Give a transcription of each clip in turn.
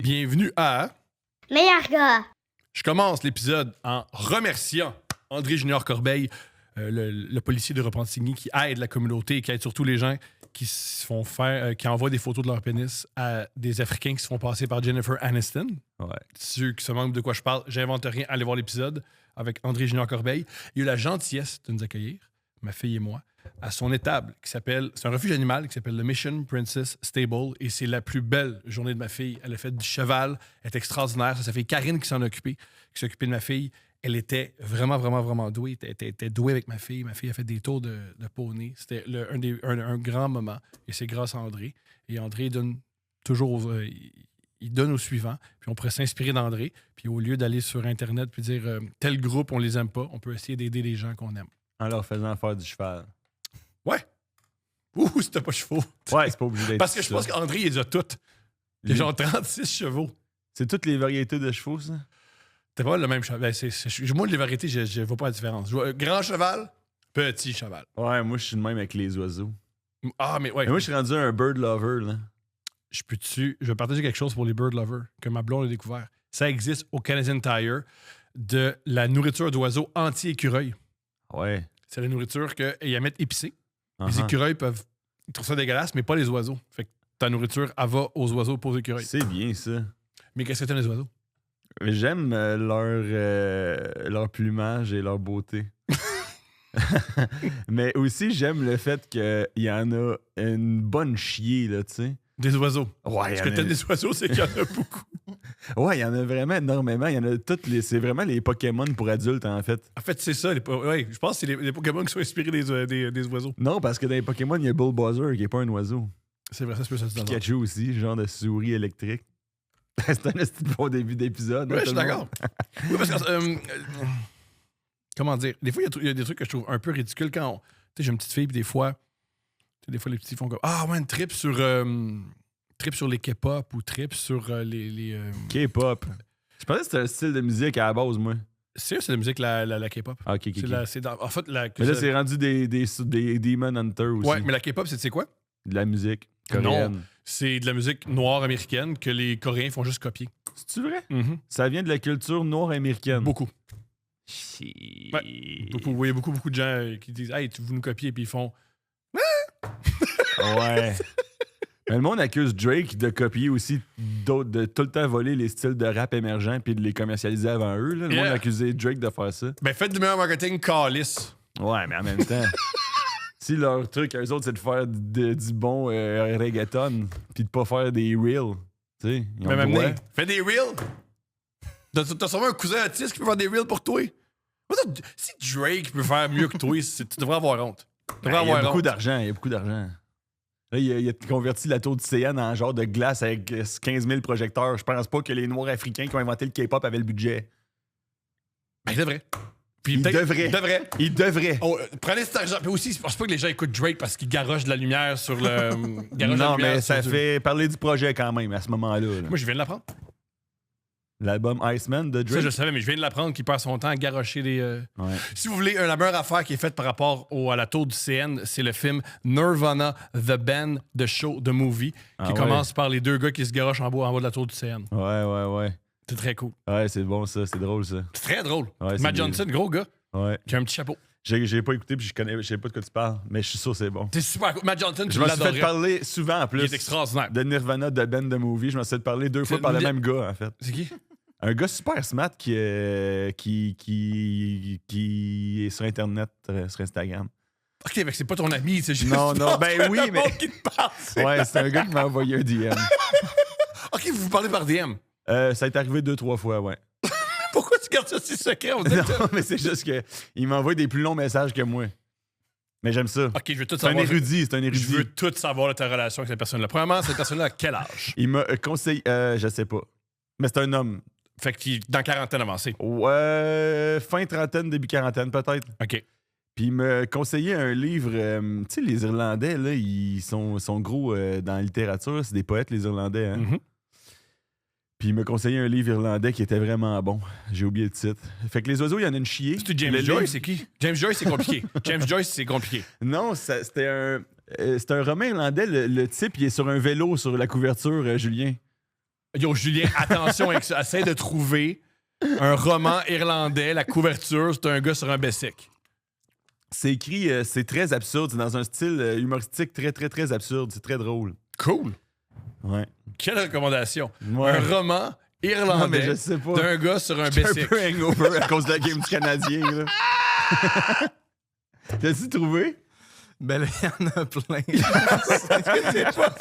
Bienvenue à... Meilleur gars. Je commence l'épisode en remerciant André Junior Corbeil, le policier de Repentigny qui aide la communauté et qui aide surtout les gens qui se font faire, qui envoient des photos de leur pénis à des Africains qui se font passer par Jennifer Aniston. Ouais. Ceux qui se demandent de quoi je parle, j'invente rien, allez voir l'épisode avec André Junior Corbeil. Il a eu la gentillesse de nous accueillir, ma fille et moi, à son étable qui s'appelle, c'est un refuge animal qui s'appelle le Mission Princess Stable et c'est la plus belle journée de ma fille. Elle a fait du cheval, elle est extraordinaire. Ça fait Karine qui s'en a occupé, qui s'est occupée de ma fille. Elle était vraiment douée. Elle était douée avec ma fille. Ma fille a fait des tours de poney. C'était un grand moment et c'est grâce à André. Et André donne toujours... il donne au suivant, puis on pourrait s'inspirer d'André, puis au lieu d'aller sur Internet puis dire tel groupe, on les aime pas, on peut essayer d'aider les gens qu'on aime. En leur faisant faire du cheval. Ouais. Ouh, c'était pas chevaux. Ouais, c'est pas obligé d'être Parce que je pense qu'André, il les a toutes. Il a genre 36 chevaux. C'est toutes les variétés de chevaux, ça? T'es pas le même cheval. Ben, moi, les variétés, je vois pas la différence. Grand cheval, petit cheval. Ouais, moi, je suis le même avec les oiseaux. Ah, mais ouais. Mais moi, je suis rendu un bird lover, là. Je vais partager quelque chose pour les bird lovers que ma blonde a découvert. Ça existe au Canadian Tire de la nourriture d'oiseaux anti-écureuil. Ouais. C'est la nourriture qu'ils la mettent épicée. Les Uh-huh. écureuils ils trouvent ça dégueulasse, mais pas les oiseaux. Fait que ta nourriture, elle va aux oiseaux, pas aux écureuils. C'est bien, ça. Mais qu'est-ce que t'aimes les oiseaux? J'aime leur plumage et leur beauté. Mais aussi, j'aime le fait qu'il y en a une bonne chier, là, tu sais. Des oiseaux. Ouais, Ce que t'aimes des oiseaux, c'est qu'il y en a beaucoup. Ouais, il y en a vraiment énormément. Il y en a toutes les... C'est vraiment les Pokémon pour adultes, en fait. En fait, c'est ça. Ouais, je pense que c'est les Pokémon qui sont inspirés des oiseaux. Non, parce que dans les Pokémon, il y a Bulbasaur qui est pas un oiseau. C'est vrai, ça se peut, ça se donne. Pikachu aussi, genre de souris électrique. C'est un petit bon début d'épisode. Ouais, hein, je suis tout le d'accord. Oui, parce que, comment dire? Des fois, il y a des trucs que je trouve un peu ridicules quand tu sais, j'ai une petite fille, puis des fois, les petits font comme ah, ouais, une trip sur les K-pop ou trip sur les monde. K-pop. Je pensais que c'était un style de musique à la base, moi. c'est la musique, la K-pop. Ah, ok. En fait, Mais là, c'est rendu des Demon Hunter aussi. ouais, mais la K-pop, c'est quoi? De la musique Non, coréenne. c'est de la musique noire américaine que les Coréens font juste copier. C'est-tu vrai? Mm-hmm. Ça vient de la culture noire américaine. Beaucoup. Shit. Beaucoup. Il y a beaucoup de gens qui disent hey, vous nous copiez, puis ils font Ouais. Mais le monde accuse Drake de copier aussi d'autres, de tout le temps voler les styles de rap émergents puis de les commercialiser avant eux. Là. Le monde accusait Drake de faire ça. ben faites du meilleur marketing calice. Ouais, mais en même temps, si leur truc à eux autres, c'est de faire du bon reggaeton puis de pas faire des reels, tu sais, ils ont Mais le droit. m'amener, fais des reels. T'as sûrement un cousin autiste qui peut faire des reels pour toi. Si Drake peut faire mieux que toi, tu devrais avoir honte. Tu devrais Ben, il y a avoir beaucoup honte. d'argent, il y a beaucoup d'argent. Là, il a converti la tour du CN en genre de glace avec 15 000 projecteurs. Je pense pas que les Noirs africains qui ont inventé le K-pop avaient le budget. Ben, il devrait. Puis Il peut-être- devrait. Il devrait. Oh, prenez cet argent. Puis aussi, je pense pas que les gens écoutent Drake parce qu'il garoche de la lumière sur le. garoche de la Non, lumière mais ça sur fait parler du projet quand même à ce moment-là. là. Moi, je viens de l'apprendre. L'album Iceman de Ça, Drake. je savais, mais je viens de l'apprendre qu'il perd son temps à garocher des. Ouais. Si vous voulez, la meilleure affaire qui est faite par rapport à la tour du CN, c'est le film Nirvana, The Band, The Show, The Movie, qui commence par les deux gars qui se garochent en bas de la tour du CN. Ouais. C'est très cool. Ouais, c'est bon ça, c'est drôle ça. C'est très drôle. Ouais, c'est Matt bien. Johnson, gros gars, Ouais. qui a un petit chapeau. J'ai pas écouté puis je sais pas de quoi tu parles, mais je suis sûr que c'est bon. C'est super cool. Matt Johnson, Je tu m'en suis fait l'adorais. parler souvent en Il plus est extraordinaire. de Nirvana, de Ben, de Movie. Je m'en suis fait parler 2 fois C'est- par le même gars en fait. C'est qui? Un gars super smart qui est sur Internet, sur Instagram. Ok, mais c'est pas ton ami, c'est juste. Non, ben oui, mais. Qui te parle, c'est- Ouais, c'est un gars qui m'a envoyé un DM. Ok, vous vous parlez par DM. Ça est arrivé 2-3 fois, ouais. Pourquoi tu gardes ça si secret? On dirait que- Non, mais c'est juste que il m'envoie des plus longs messages que moi. Mais j'aime ça. Ok, je veux tout C'est un savoir. érudit, c'est un Je érudit. veux tout savoir de ta relation avec cette personne-là. Premièrement, cette personne-là a quel âge? Il m'a conseillé, je sais pas. Mais c'est un homme. Fait qu'il dans quarantaine avancée. Ouais, fin trentaine, début quarantaine peut-être. Ok. Puis il m'a conseillé un livre. Tu sais, les Irlandais, là, ils sont gros dans la littérature. C'est des poètes, les Irlandais. Hein? Mhm. Puis il m'a conseillé un livre irlandais qui était vraiment bon. J'ai oublié le titre. Fait que les oiseaux, il y en a une chier. C'est James Le Joyce, livre- c'est qui? James Joyce, c'est compliqué. James Joyce, c'est compliqué. Non, c'était un roman irlandais. Le type, il est sur un vélo sur la couverture, Julien. Yo, Julien, attention avec ça. Essaye de trouver un roman irlandais. La couverture, c'est un gars sur un bessic. C'est écrit, c'est très absurde. C'est dans un style humoristique très, très, très absurde. C'est très drôle. Cool. Ouais. Quelle recommandation. Ouais. Un roman Non, mais irlandais je sais pas. d'un gars sur un J'étais un bessic. peu hangover à cause de la game du Canadien. Là. T'as-tu trouvé? Ben là, il y en a plein.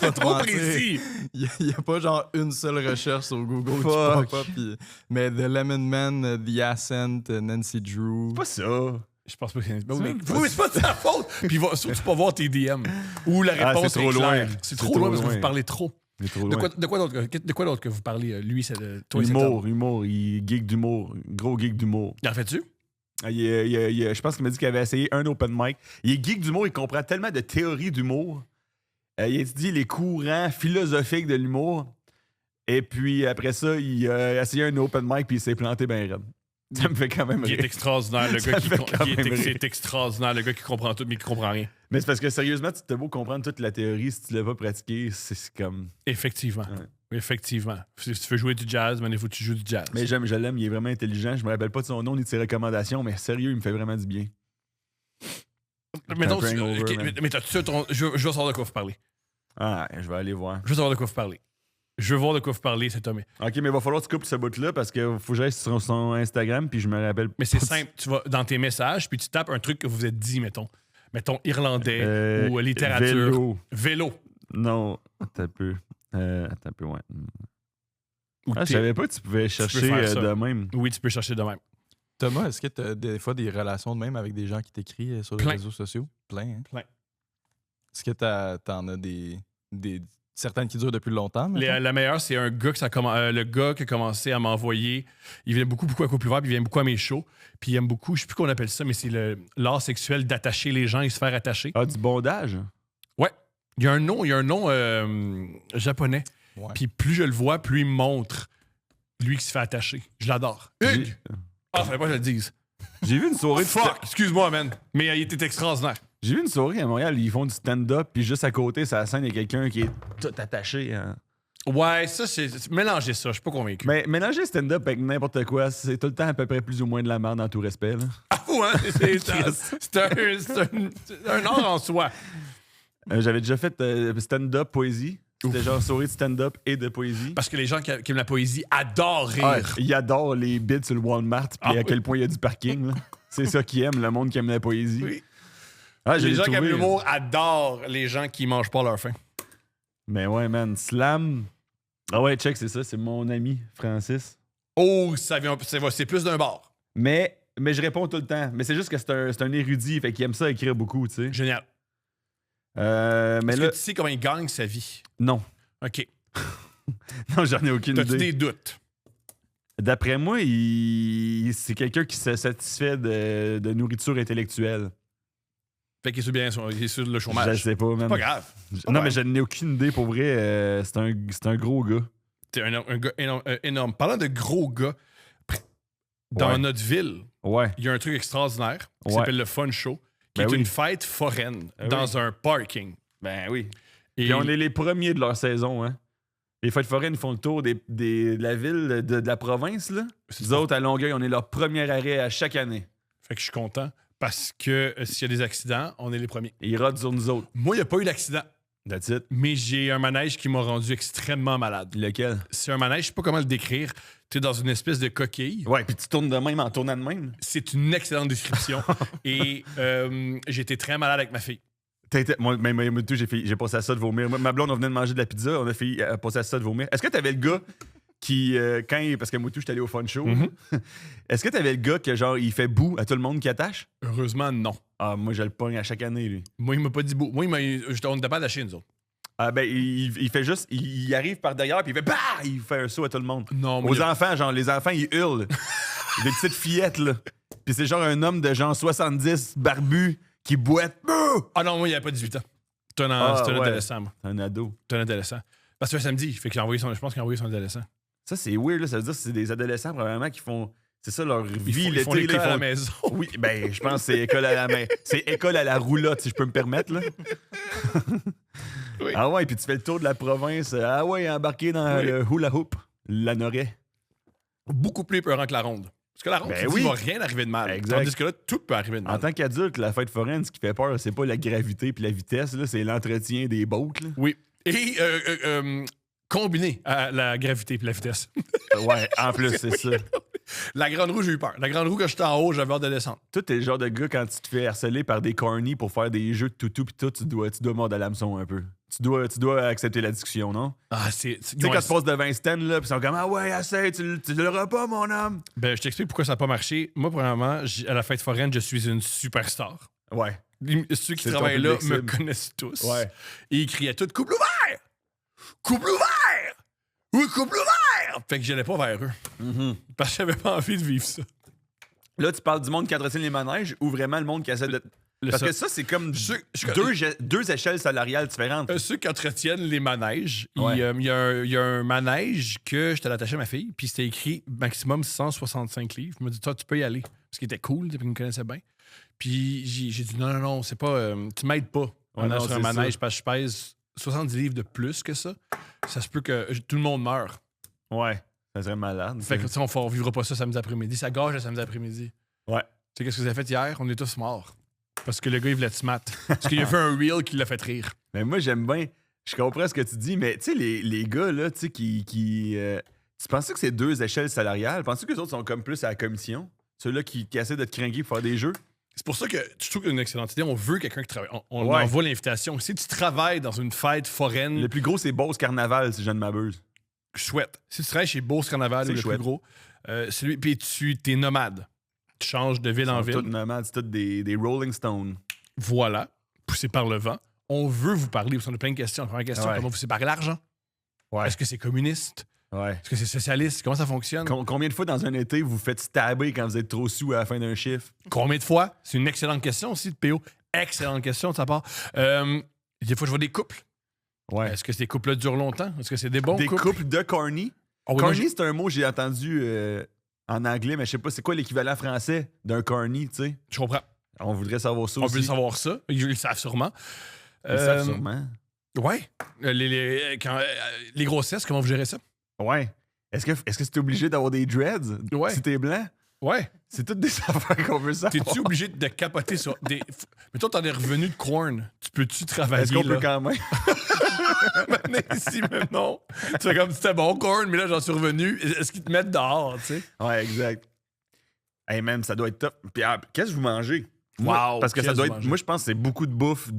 C'est trop mentir. précis. Il n'y a pas genre une seule recherche sur Google qui Fuck. pop up. Mais The Lemon Man, The Ascent, Nancy Drew. C'est pas ça. Je pense pas que c'est... Oui, mais c'est pas de sa faute. Puis il va surtout pas voir tes DM. Ou la Ah, réponse c'est trop est claire. loin. C'est trop loin parce que vous loin. parlez trop. Il est trop De loin. quoi d'autre que vous parlez, lui, c'est toi et cet homme? Humour. Il geek d'humour. Gros geek d'humour. Il en fait-tu? Ah, je pense qu'il m'a dit qu'il avait essayé un open mic. Il est geek d'humour, il comprend tellement de théories d'humour. Il étudie les courants philosophiques de l'humour. Et puis après ça, il a essayé un open mic puis il s'est planté bien raide. Ça me fait quand même Il est rire. extraordinaire, le Ça gars qui... fait quand même rire. C'est extraordinaire, le gars qui comprend tout, mais qui comprend rien. Mais c'est parce que sérieusement, tu t'as beau comprendre toute la théorie, si tu l'as pas pratiqué, c'est comme... Effectivement. Ouais. Effectivement. Si tu veux jouer du jazz, mais il faut que tu joues du jazz. Mais je l'aime, il est vraiment intelligent. Je me rappelle pas de son nom ni de ses recommandations, mais sérieux, il me fait vraiment du bien. Mettons, un peu hangover, ok, man. mais t'as-tu ton... Je veux savoir de quoi vous parlez. Ah, je vais aller voir. Je veux savoir de quoi vous parlez. Je veux voir de quoi vous parlez, cet homme. Ok, mais il va falloir que tu coupes ce bout-là parce qu'il faut que j'aille sur son Instagram puis je me rappelle. Mais c'est pas de- simple. Tu vas dans tes messages, puis tu tapes un truc que vous vous êtes dit, mettons. Mettons irlandais ou littérature. Vélo. Non, attends un peu. Attends un peu, ouais. Ou Ah, je thé. savais pas que tu pouvais chercher faire ça. de même. Oui, tu peux chercher de même. Thomas, est-ce que tu as des fois des relations de même avec des gens qui t'écrivent sur les Plein. réseaux sociaux? Plein, hein? Plein. Est-ce que t'en as des certaines qui durent depuis longtemps? mettons? La meilleure, c'est un gars le gars qui a commencé à m'envoyer. Il vient beaucoup à Couple Ouvert, puis il vient beaucoup à mes shows. Puis il aime beaucoup, je sais plus qu'on appelle ça, mais c'est l'art sexuel d'attacher les gens et se faire attacher. Ah, du bondage? Ouais. Il y a un nom japonais. Ouais. Puis plus je le vois, plus il me montre lui qui se fait attacher. Je l'adore. Hugues! Ah, fallait pas que je le dise. J'ai vu une soirée de Fuck! Excuse-moi, man. Mais il était extraordinaire. J'ai vu une soirée à Montréal, ils font du stand-up, puis juste à côté, sur la scène, il y a quelqu'un qui est tout attaché. Hein. Ouais, ça, c'est mélanger ça. Je suis pas convaincu. Mais mélanger stand-up avec n'importe quoi, c'est tout le temps à peu près plus ou moins de la merde dans tout respect. Là. Avoue, hein? C'est un art en soi. J'avais déjà fait stand-up poésie. C'était genre soirée de stand-up et de poésie. Parce que les gens qui aiment la poésie adorent rire. Ah, ils adorent les bits sur le Walmart, puis Ah, à quel point il y a du parking. là. C'est ça qu'ils aiment, le monde qui aime la poésie. Oui. Ah, Les gens qui aiment trouvé. l'humour adorent les gens qui mangent pas leur faim. Mais ouais, man, Slam. Ah ouais, check, c'est ça, c'est mon ami Francis. Oh, c'est plus d'un bord. Mais je réponds tout le temps. Mais c'est juste que c'est un érudit, fait qu'il aime ça écrire beaucoup, tu sais. Génial. Mais Est-ce là, que tu sais comment il gagne sa vie? non. OK. Non, j'en ai aucune T'as-tu idée. des doutes? D'après moi, c'est quelqu'un qui se satisfait de nourriture intellectuelle. Fait qu'il est sur le Je chômage. sais pas, man. C'est pas grave. Non, mais je n'ai aucune idée pour vrai. C'est un gros gars. T'es un gars énorme. Parlant de gros gars, dans Ouais. notre ville, Ouais. il y a un truc extraordinaire qui Ouais. s'appelle le Fun Show, qui Ben est oui. une fête foraine Ben dans un parking. Ben oui. Et Puis on est les premiers de leur saison, hein. Les fêtes foraines font le tour de la ville, de la province, là. Nous autres, à Longueuil, on est leur premier arrêt à chaque année. Fait que je suis content parce que s'il y a des accidents, on est les premiers. Et ils rodent sur nous autres. Moi, il n'y a pas eu d'accident, That's it. mais j'ai un manège qui m'a rendu extrêmement malade. Lequel? C'est un manège, je sais pas comment le décrire. Tu es dans une espèce de coquille. Ouais, puis tu tournes de même en tournant de même. C'est une excellente description. Et j'ai été très malade avec ma fille. Moi, même tout, j'ai passé à ça de vomir. Moi, ma blonde, on venait de manger de la pizza, on a fait passer à ça de vomir. Est-ce que t'avais le gars qui, parce que moi, tout, j'étais allé au fun show. Mhm. Est-ce que t'avais le gars que, genre, il fait boue à tout le monde qui attache? Heureusement, non. Ah, moi, je le pogne à chaque année, lui. Moi, il m'a pas dit beau. Moi, on n'était pas lâché, nous autres. Ah, ben, il fait juste, il arrive par derrière, puis il fait bah! Il fait un saut à tout le monde. Non, moi, Aux enfants, genre, les enfants, ils hurlent. Des petites fillettes, là. Puis c'est genre un homme de genre 70, barbu, qui boite. Bouh! Ah non, moi, il n'y avait pas 18 ans. C'est un ouais. adolescent, moi. Un ado. C'est un adolescent. Parce que c'est un samedi, fait qu'il a envoyé je pense qu'il a envoyé son adolescent. Ça, c'est weird, là. Ça veut dire que c'est des adolescents, probablement, qui font. C'est ça leur vie, Ils font l'été. l'école là, à la maison. Oui, ben, je pense que c'est école à la main. C'est école à la roulotte, si je peux me permettre, là. Oui. Ah ouais, puis tu fais le tour de la province. Ah ouais, embarqué dans Oui. le hula hoop. l'honorait. Beaucoup plus épeurant que la ronde. Parce que la ronde, il va rien arriver de mal. Exact. Tandis que là, tout peut arriver de mal. En tant qu'adulte, la fête foraine, ce qui fait peur, c'est pas la gravité puis la vitesse, là, c'est l'entretien des boats. Là. Oui. Et combiné à la gravité et la vitesse. Ouais, en plus, c'est ça. La Grande Roue, j'ai eu peur. La Grande Roue, quand j'étais en haut, j'avais hâte de descendre. Toi, t'es le genre de gars, quand tu te fais harceler par des cornies pour faire des jeux de toutou pis tout, tu dois mordre à l'hameçon un peu. Tu dois accepter la discussion, non? Ah, c'est... Tu sais, quand tu passes devant un stand, là, pis ils sont comme « Ah ouais, essaye, tu l'auras pas, mon homme! » Ben, je t'explique pourquoi ça n'a pas marché. Moi, premièrement, à la fête foraine, je suis une superstar. Ouais. Ceux qui C'est ton travaillent là public me cible. connaissent tous. Ouais. Et ils criaient tout « Couple ouvert! Couple ouvert! Oui, couple ouvert! » Fait que j'allais pas vers eux. Parce que j'avais pas envie de vivre ça. Là, tu parles du monde qui entretient les manèges ou vraiment le monde qui essaie de... Parce que ça, c'est comme deux échelles salariales différentes. Ceux qui entretiennent les manèges, Ouais. il y a un manège que j'étais attaché à ma fille, puis c'était écrit maximum 165 livres. Je me dis, toi, tu peux y aller. Parce qu'il était cool, puis il me connaissait bien. Puis j'ai dit, non, c'est pas. Tu m'aides pas en allant sur un manège parce que je pèse 70 livres de plus que ça. Ça se peut que tout le monde meure. Ouais, ça serait malade. Fait que, tu sais, on vivra pas ça samedi après-midi. Ça gâche le samedi après-midi. Ouais. Tu sais, qu'est-ce que vous avez fait hier? On est tous morts. Parce que le gars, il voulait te smatter. Parce qu'il a fait un reel qui l'a fait rire. Mais moi, j'aime bien. Je comprends ce que tu dis, mais tu sais, les gars, là, tu sais, tu penses que c'est deux échelles salariales? Penses-tu que les autres sont comme plus à la commission? Ceux-là qui essaient de te craquer pour faire des jeux? C'est pour ça que je trouve une excellente idée. On veut quelqu'un qui travaille. On Ouais. envoie l'invitation. Si tu travailles dans une fête foraine, Le plus gros, c'est Beauce Carnaval, si je ne m'abuse. chouette. Si tu travailles chez Beauce Carnaval, C'est le chouette. plus gros, puis t'es nomade. Tu changes de ville en Ils sont ville. tous nomades, c'est tous des Rolling Stones. Voilà, poussé par le vent. On veut vous parler, parce qu'on a plein de questions. La première question, Ouais. comment vous séparez l'argent? Ouais. Est-ce que c'est communiste? Ouais. Est-ce que c'est socialiste? Comment ça fonctionne? Combien de fois dans un été vous vous faites stabber quand vous êtes trop sous à la fin d'un chiffre? Combien de fois? C'est une excellente question aussi de PO. Excellente question de sa part. Des fois, je vois des couples. Ouais. Est-ce que ces couples-là durent longtemps? Est-ce que c'est des bons Des couples? couples de corny. Ah oui, moi, Corny, c'est un mot que j'ai entendu en anglais, mais je sais pas c'est quoi l'équivalent français d'un corny, tu sais. je comprends. On voudrait savoir ça On aussi. veut savoir ça. Ils le savent sûrement. Ils le savent sûrement. Ouais. Les grossesses, comment vous gérez ça? Ouais. Est-ce que c'est obligé d'avoir des dreads Ouais. si t'es blanc? Ouais. C'est toutes des affaires qu'on veut savoir. T'es-tu obligé de capoter sur des. Mettons, t'en es revenu de Korn. Tu peux-tu travailler? Est-ce qu'on peut là? quand même? Maintenant, ici, même non. Tu fais comme c'était bon, Korn, mais là, j'en suis revenu. Est-ce qu'ils te mettent dehors, tu sais? Ouais, exact. Hey, man, ça doit être top. Puis, qu'est-ce que vous mangez? Wow, Parce que ça qu'est-ce doit que être. vous mangez? Moi, je pense que c'est beaucoup de bouffe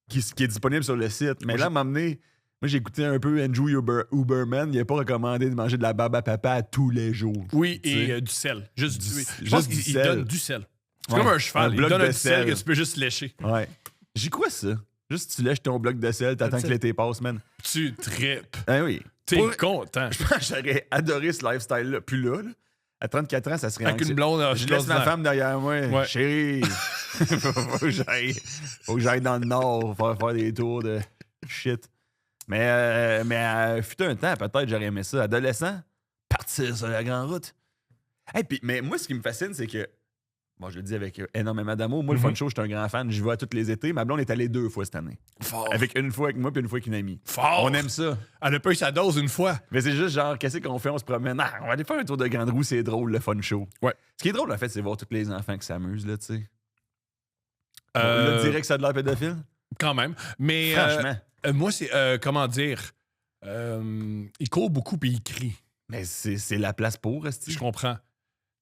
qui est disponible sur le site. Mais Moi, là, m'amener. Moi, j'ai écouté un peu Andrew Uberman. Il n'a pas recommandé de manger de la barbe à papa tous les jours. Oui, Tu sais. et du sel. Juste Du- du. Je juste pense du qu'il sel. donne du sel. C'est Ouais. comme un cheval. Un Il bloc donne de un sel sel. que tu peux juste lécher. Ouais. J'ai quoi ça? Juste tu lèches ton bloc de sel, t'attends que l'été passe, man. Tu tripes. Ah oui. T'es Pour- content. Je pense que j'aurais adoré ce lifestyle-là. Puis là, à 34 ans, ça serait Avec une blonde, Je laisse ma femme derrière moi. Ouais. Chérie, faut que j'aille dans le nord faire des tours de shit. Mais fut un temps, peut-être j'aurais aimé ça. Adolescent, partir sur la grande route. Hey, mais moi, ce qui me fascine, c'est que, bon, je le dis avec énormément d'amour, moi, le fun show, je suis un grand fan. J'y vais à tous les étés. Ma blonde est allée 2 fois cette année. Fort. Avec une fois avec moi, puis une fois avec une amie. Fort. On aime ça. Elle a pas eu sa dose une fois. Mais c'est juste genre, qu'est-ce qu'on fait? On se promène. Ah, on va aller faire un tour de grande roue, c'est drôle, le fun show. Ouais. Ce qui est drôle, en fait, c'est voir tous les enfants qui s'amusent, là, tu sais. Euh, Là, direct que ça a de l'air pédophile? Quand même. Mais Franchement. moi, c'est. Comment dire? Il court beaucoup puis il crie. Mais c'est la place pour, est-ce Je comprends.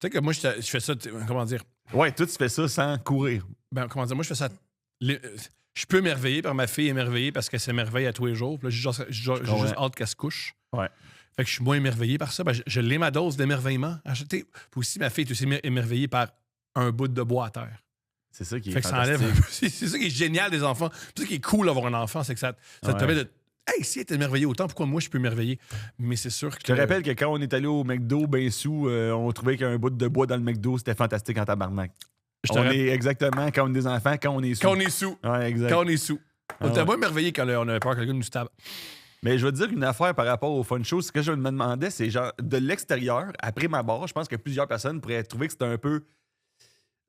Tu sais que moi, je fais ça. Comment dire? Ouais, toi, tu fais ça sans courir. Ben, comment dire? Moi, je fais ça. Je peux m'émerveiller par ma fille émerveillée parce qu'elle s'émerveille à tous les jours. Puis là, j'ai juste hâte qu'elle se couche. Ouais. Fait que je suis moins émerveillé par ça. Ben, je l'ai ma dose d'émerveillement. Puis aussi, ma fille est aussi émerveillée par un bout de bois à terre. C'est ça qui est Fait que ça enlève fantastique. un peu. C'est ça qui est génial des enfants. C'est ça qui est cool d'avoir un enfant, c'est que ça te Ouais. permet de. Hey, si elle est émerveillée autant, pourquoi moi je peux m'émerveiller? Mais c'est sûr que. Je te rappelle que quand on est allé au McDo, ben sous, on trouvait qu'un bout de bois dans le McDo, c'était fantastique en tabarnak. Je te On rappelle- est exactement quand on est des enfants, quand on est sous. Quand on est sous. Ouais, exact. Quand on est sous. On était ouais. pas émerveillé quand on avait peur que quelqu'un nous tape. Mais je veux te dire une affaire par rapport au fun show. Ce que je me demandais, c'est genre, de l'extérieur, après ma barre, je pense que plusieurs personnes pourraient trouver que c'était un peu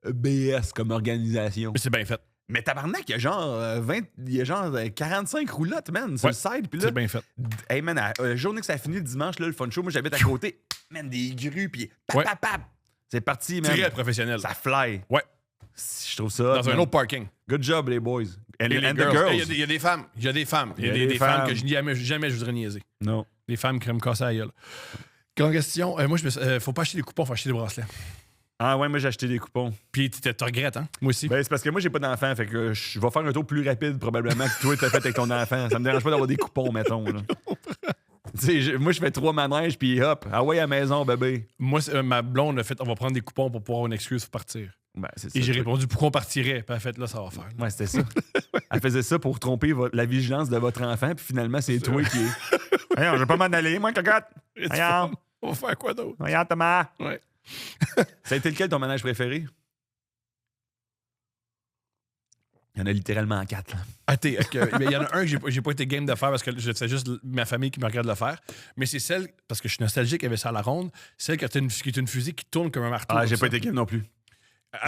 BS comme organisation. Mais c'est bien fait. Mais tabarnak, il y a genre 45 roulottes, man, sur le side. Puis là, C'est bien fait. hey, man, la journée que ça a fini le dimanche, là, le fun show, moi, j'habite à côté. Man, des grues, puis pap. C'est parti, man. Très professionnel. Ça fly. Ouais. Je trouve ça. Dans un autre parking. Good job, les boys. Et les the girls. Il y a des femmes. Il y a des femmes. Il y a des femmes que jamais je voudrais niaiser. Non. Les femmes qui me casser la gueule. Grande question. Moi, faut pas acheter des coupons, faut acheter des bracelets. Ah ouais, moi j'ai acheté des coupons. Puis tu regrettes, hein? Moi aussi. Ben, c'est parce que moi j'ai pas d'enfant, fait que je vais faire un tour plus rapide probablement que toi t'as fait avec ton enfant. Ça me dérange pas d'avoir des coupons, mettons. Là. Moi je fais 3 manèges, puis hop, ah ouais à la maison, bébé. Moi, ma blonde a fait, on va prendre des coupons pour pouvoir avoir une excuse pour partir. Ben, c'est ça, Et j'ai répondu pourquoi on partirait. Puis elle a fait, là, ça va faire. Ouais, c'était ça. Elle faisait ça pour tromper la vigilance de votre enfant, puis finalement c'est toi qui est. Voyons, je vais pas m'en aller, moi, cocotte. Voyons. On va faire quoi d'autre? Voyons, Thomas. Ouais. Ça a été lequel ton manège préféré? Il y en a littéralement 4. Il y en a un que j'ai pas été game de faire parce que c'est juste ma famille qui me regarde le faire. Mais c'est celle, parce que je suis nostalgique, il y avait ça à la ronde, celle qui est une fusée qui tourne comme un marteau. Ah, j'ai pas été game non plus.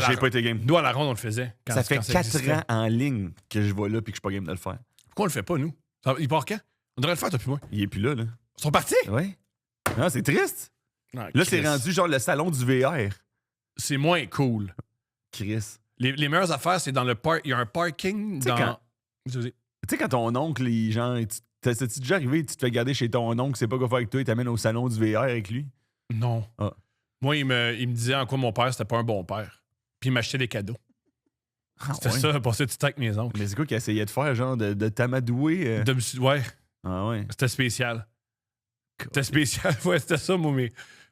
J'ai pas été game. Nous, à la ronde, on le faisait. Ça fait 4 ans en ligne que je vais là puis que je suis pas game de le faire. Pourquoi on le fait pas, nous? Il part quand? On devrait le faire, toi puis moi. Il est plus là, là. Ils sont partis? Ouais. Non, c'est triste. Non, Là, c'est rendu genre le salon du VR. C'est moins cool. Chris. Les meilleures affaires, c'est dans le parc. Il y a un parking dans. Tu sais, quand ton oncle, les gens. C'est-tu déjà arrivé, tu te fais garder chez ton oncle, c'est pas quoi faire avec toi, il t'amène au salon du VR avec lui? Non. Ah. Moi, il me disait en quoi mon père, c'était pas un bon père. Puis il m'achetait des cadeaux. C'était ça, passer du temps avec mes oncles. Mais c'est quoi qu'il essayait de faire, genre, de t'amadouer? Ouais. Ah ouais. C'était spécial. C'était spécial. Ouais, c'était ça, moi,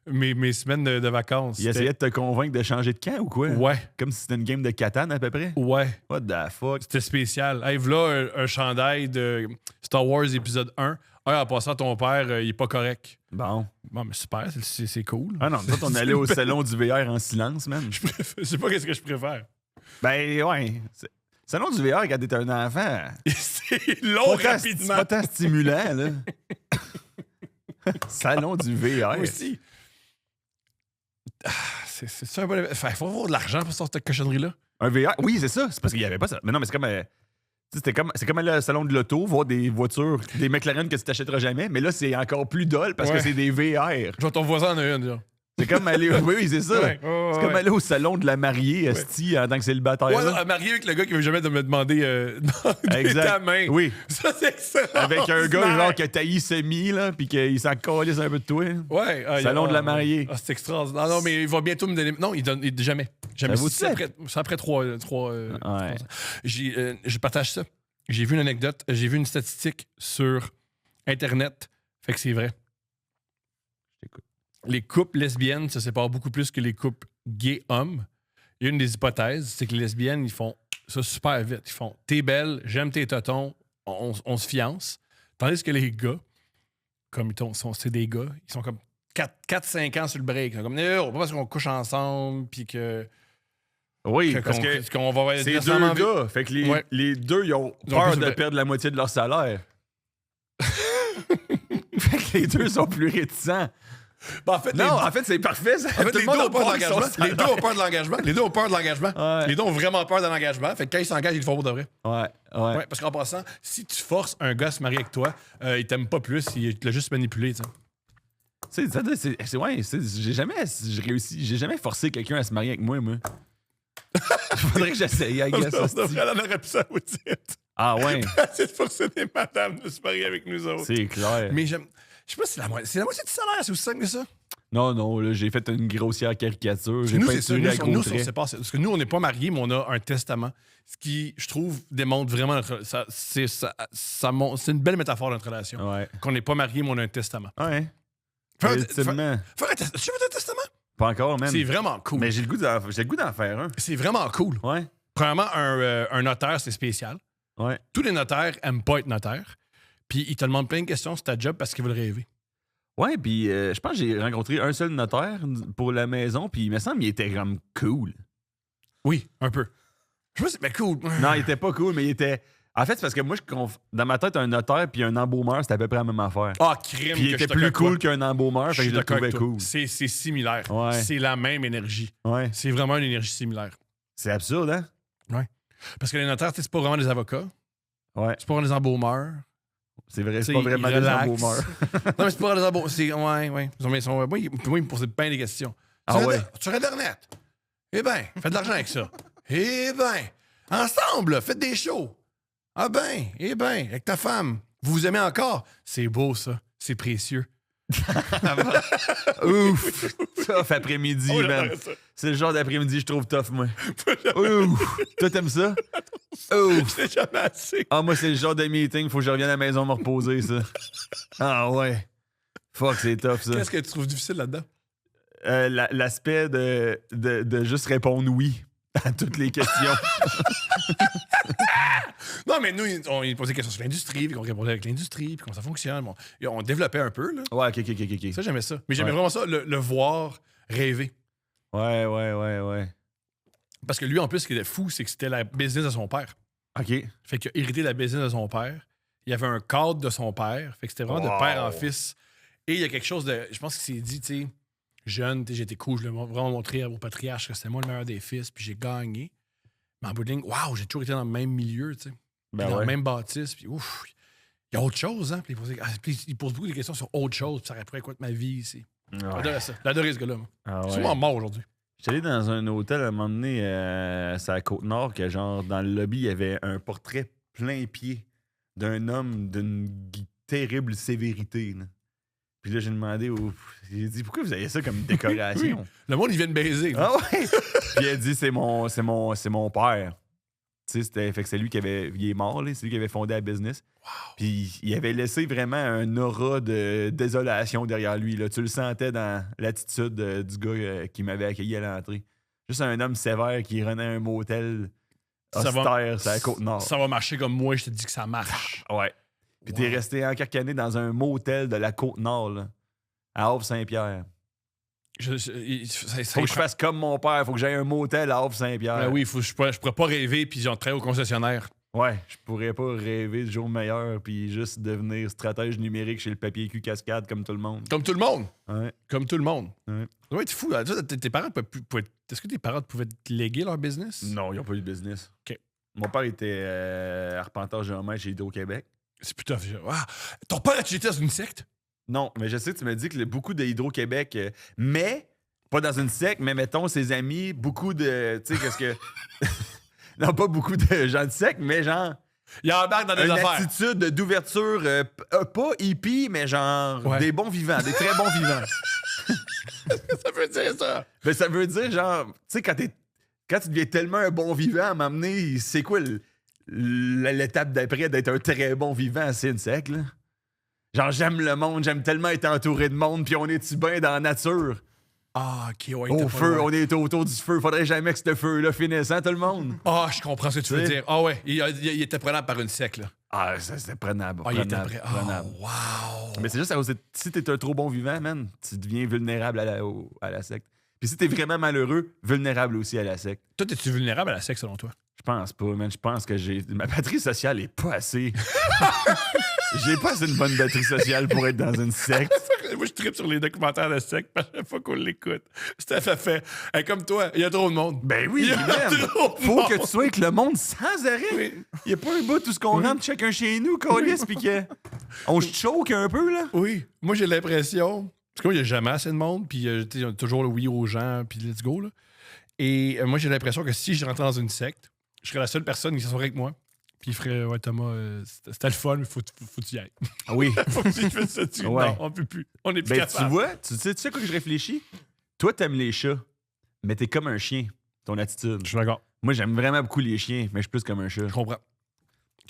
mes semaines de vacances. Il essayait de te convaincre de changer de camp ou quoi? Ouais. Comme si c'était une game de Catan à peu près? Ouais. What the fuck? C'était spécial. Hey, voilà un chandail de Star Wars épisode 1. En passant, ton père, il est pas correct. Bon. Bon, mais super, c'est cool. Ah non, nous autres, on allait au salon du VR en silence, man. Je sais pas qu'est-ce que je préfère. Ben, ouais. Salon du VR, quand t'es un enfant. C'est long, rapidement. C'est pas tant stimulant, là. Salon du VR. Moi aussi. C'est ça un bon. Il faut avoir de l'argent pour sortir cette cochonnerie-là. Un VR? Oui, c'est ça. C'est parce qu'il n'y avait pas ça. Mais non, mais c'est comme. C'est comme aller au salon de l'auto, voir des voitures, des McLaren que tu t'achèteras jamais. Mais là, c'est encore plus dole parce que c'est des VR. Genre, ton voisin en a une, genre. C'est comme aller. Oui, c'est ça. C'est comme aller au salon de la mariée, esti, en tant que célibataire. Ouais, marié avec le gars qui veut jamais me demander ta main. Oui. Ça, c'est excellent. Avec un gars genre qui a taillé semi, là, puis qu'il s'en calisse un peu de toi. Ouais. Salon de la mariée. Ah, c'est extraordinaire. Non, mais il va bientôt me donner. Non, il donne jamais. Jamais. C'est après 3 ouais. Je partage ça. J'ai vu une anecdote, j'ai vu une statistique sur Internet. Fait que c'est vrai. Je t'écoute. Les couples lesbiennes se séparent beaucoup plus que les couples gays-hommes. Il y a une des hypothèses, c'est que les lesbiennes, ils font ça super vite. Ils font « T'es belle, j'aime tes totons, on se fiance. » Tandis que les gars, comme c'est des gars, ils sont comme 4-5 ans sur le break. Ils sont comme « Non, pas parce qu'on couche ensemble, puis que... » Oui, parce qu'on va c'est deux gars. Fait que les deux, ils ont peur de perdre la moitié de leur salaire. Fait que les deux sont plus réticents. Ben, en fait, c'est parfait. Ça. En fait, les deux ont peur de l'engagement. Les deux ont peur de l'engagement. Les deux ont peur de l'engagement. Ouais. Les deux ont vraiment peur de l'engagement. Fait que quand ils s'engagent, ils le font pour de vrai. Ouais. Parce qu'en passant, si tu forces un gars à se marier avec toi, il t'aime pas plus, il te l'a juste manipulé, tu sais. J'ai jamais forcé quelqu'un à se marier avec moi. Il faudrait que j'essaye, I guess. On aurait pu ça aussi. Ah ouais? C'est de forcer des madames de se marier avec nous autres. C'est clair. Mais je sais pas si c'est la moitié du salaire, c'est aussi simple que ça. Non, là, j'ai fait une grossière caricature. J'ai peinturé nous, à gros traits. Parce que nous, on n'est pas mariés, mais on a un testament. Ce qui, je trouve, démontre vraiment notre... C'est une belle métaphore de notre relation. Ouais. Qu'on n'est pas mariés, mais on a un testament. Ouais. Tu veux un testament? Pas encore, même. C'est vraiment cool. Mais j'ai le goût d'en faire un. C'est vraiment cool. Ouais. Premièrement, un notaire, c'est spécial. Ouais. Tous les notaires aiment pas être notaire. Puis ils te demandent plein de questions sur ta job parce qu'ils veulent rêver. Ouais, puis je pense que j'ai rencontré un seul notaire pour la maison, puis il me semble qu'il était comme cool. Oui, un peu. Je sais pas si c'était cool. Non, il était pas cool, mais il était... En fait, c'est parce que moi, dans ma tête, un notaire puis un embaumeur, c'était à peu près la même affaire. Ah, crime! Puis il était plus cool qu'un embaumeur, fait que je le trouvais cool. C'est similaire. Ouais. C'est la même énergie. Ouais. C'est vraiment une énergie similaire. C'est absurde, hein? Ouais. Parce que les notaires, c'est pas vraiment des avocats. Ouais. C'est pas vraiment des embaumeurs. C'est vrai, c'est pas vraiment des embaumeurs. Non, mais c'est pas vraiment des embaumeurs. Ouais. Moi, ils me posaient bien des questions. Sur Internet. Eh ben, faites de l'argent avec ça. Eh ben, ensemble, faites des shows. Ah ben, avec ta femme. Vous vous aimez encore? C'est beau, ça. C'est précieux. Ouf! Tough après-midi, man. C'est le genre d'après-midi que je trouve tough, moi. Ouf! Toi, t'aimes ça? Ouf! C'est jamais assez. Ah, moi, c'est le genre de meeting, faut que je revienne à la maison me reposer, ça. Ah, ouais. Fuck, c'est tough, ça. Qu'est-ce que tu trouves difficile là-dedans? L'aspect de juste répondre oui à toutes les questions. Non, mais nous, on posait des questions sur l'industrie, puis on répondait avec l'industrie, puis comment ça fonctionne. Bon, et on développait un peu, là. Ouais, ok. Ça, j'aimais ça. Mais j'aimais vraiment ça, le voir rêver. Ouais. Parce que lui, en plus, ce qui était fou, c'est que c'était la business de son père. OK. Fait qu'il a hérité la business de son père. Il y avait un cadre de son père. Fait que c'était vraiment de père en fils. Et il y a quelque chose de... Je pense qu'il s'est dit, tu sais, jeune, j'étais cool, je l'ai vraiment montré au patriarche que c'était moi le meilleur des fils, puis j'ai gagné. Mais en bout de ligne, waouh, j'ai toujours été dans le même milieu, tu sais. Dans le même bâtisse, puis ouf, il y a autre chose, hein. Puis il pose beaucoup de questions sur autre chose, puis ça pourrait quoi de ma vie ici. J'adorais ça. J'adorais ce gars-là, moi. Je suis vraiment mort aujourd'hui. J'étais allé dans un hôtel à un moment donné, c'est à la Côte-Nord, que genre, dans le lobby, il y avait un portrait plein pied d'un homme d'une terrible sévérité, là. Puis là, j'ai demandé j'ai dit, pourquoi vous avez ça comme décoration? Oui. Le monde, il vient de baiser. Ah ouais? Puis il a dit, c'est mon père. Tu sais, fait que c'est lui il est mort, là, c'est lui qui avait fondé la business. Wow. Puis il avait laissé vraiment un aura de désolation derrière lui, là. Tu le sentais dans l'attitude du gars qui m'avait accueilli à l'entrée. Juste un homme sévère qui renait un motel austère sur la Côte-Nord. Ça va marcher comme moi, je te dis que ça marche. Ouais. Puis t'es resté encarcané dans un motel de la Côte-Nord, là, à Havre-Saint-Pierre. Faut que je fasse comme mon père. Faut que j'aille un motel à Havre-Saint-Pierre. Ben oui, je pourrais pas rêver puis j'entrais au concessionnaire. Ouais, je pourrais pas rêver du jour meilleur puis juste devenir stratège numérique chez le papier cul cascade comme tout le monde. Comme tout le monde. Ouais. Comme tout le monde. Ouais. Ça doit être fou. Là. Tes parents est-ce que tes parents pouvaient te léguer leur business? Non, ils n'ont pas eu de business. OK. Mon père était arpenteur géomètre chez Hydro-Québec. C'est plutôt... Ah, ton père a-tu été dans une secte? Non, mais je sais que tu me dis que beaucoup de Hydro-Québec, mais pas dans une secte, mais mettons ses amis, beaucoup de... Tu sais, qu'est-ce que... Non, pas beaucoup de gens de secte, mais genre... Il embarque dans des affaires. Une attitude d'ouverture, pas hippie, mais genre des bons vivants, des très bons vivants. Qu'est-ce que ça veut dire, ça? Ben, ça veut dire, genre, tu sais, quand tu deviens tellement un bon vivant, à m'amener, c'est quoi l'étape d'après d'être un très bon vivant? C'est une secte, là. Genre, j'aime le monde, j'aime tellement être entouré de monde, puis on est-tu bien dans la nature? Ah, OK, ouais. Au feu, on est autour du feu. Faudrait jamais que ce feu-là finisse, hein, tout le monde? Ah, je comprends ce que tu veux dire. Ah ouais, il était prenable par une secte, là. Ah, ça, c'était prenable. Ah, il était prêt. Prenable. Oh, wow! Mais c'est juste, si t'es un trop bon vivant, man, tu deviens vulnérable à la secte. Puis si t'es vraiment malheureux, vulnérable aussi à la secte. Toi, es-tu vulnérable à la secte, selon toi? Je pense pas, man. Je pense que ma batterie sociale est pas assez. J'ai pas assez une bonne batterie sociale pour être dans une secte. Moi, je tripe sur les documentaires de secte à chaque fois qu'on l'écoute. Steph fait. Hey, comme toi, il y a trop de monde. Ben oui, il y a trop de faut monde. que tu sois avec le monde sans arrêt. Oui. Il y a pas un bout tout ce qu'on rentre chacun chez nous, câlisse, puis on se choque un peu, là. Oui. Moi, j'ai l'impression. Parce qu'il n'y a jamais assez de monde, puis il y a toujours le oui aux gens, puis let's go, là. Et moi, j'ai l'impression que si je rentrais dans une secte, je serais la seule personne qui s'assurerait avec moi. Puis il ferait, ouais, Thomas, c'était le fun, mais faut que tu y ailles. Ah oui. Faut que tu fasses ça. Ouais. Non, on peut plus. On est plus Ben, capable. tu vois, tu sais quoi que je réfléchis? Toi, t'aimes les chats, mais t'es comme un chien, ton attitude. Je suis d'accord. Moi, j'aime vraiment beaucoup les chiens, mais je suis plus comme un chat. Je comprends.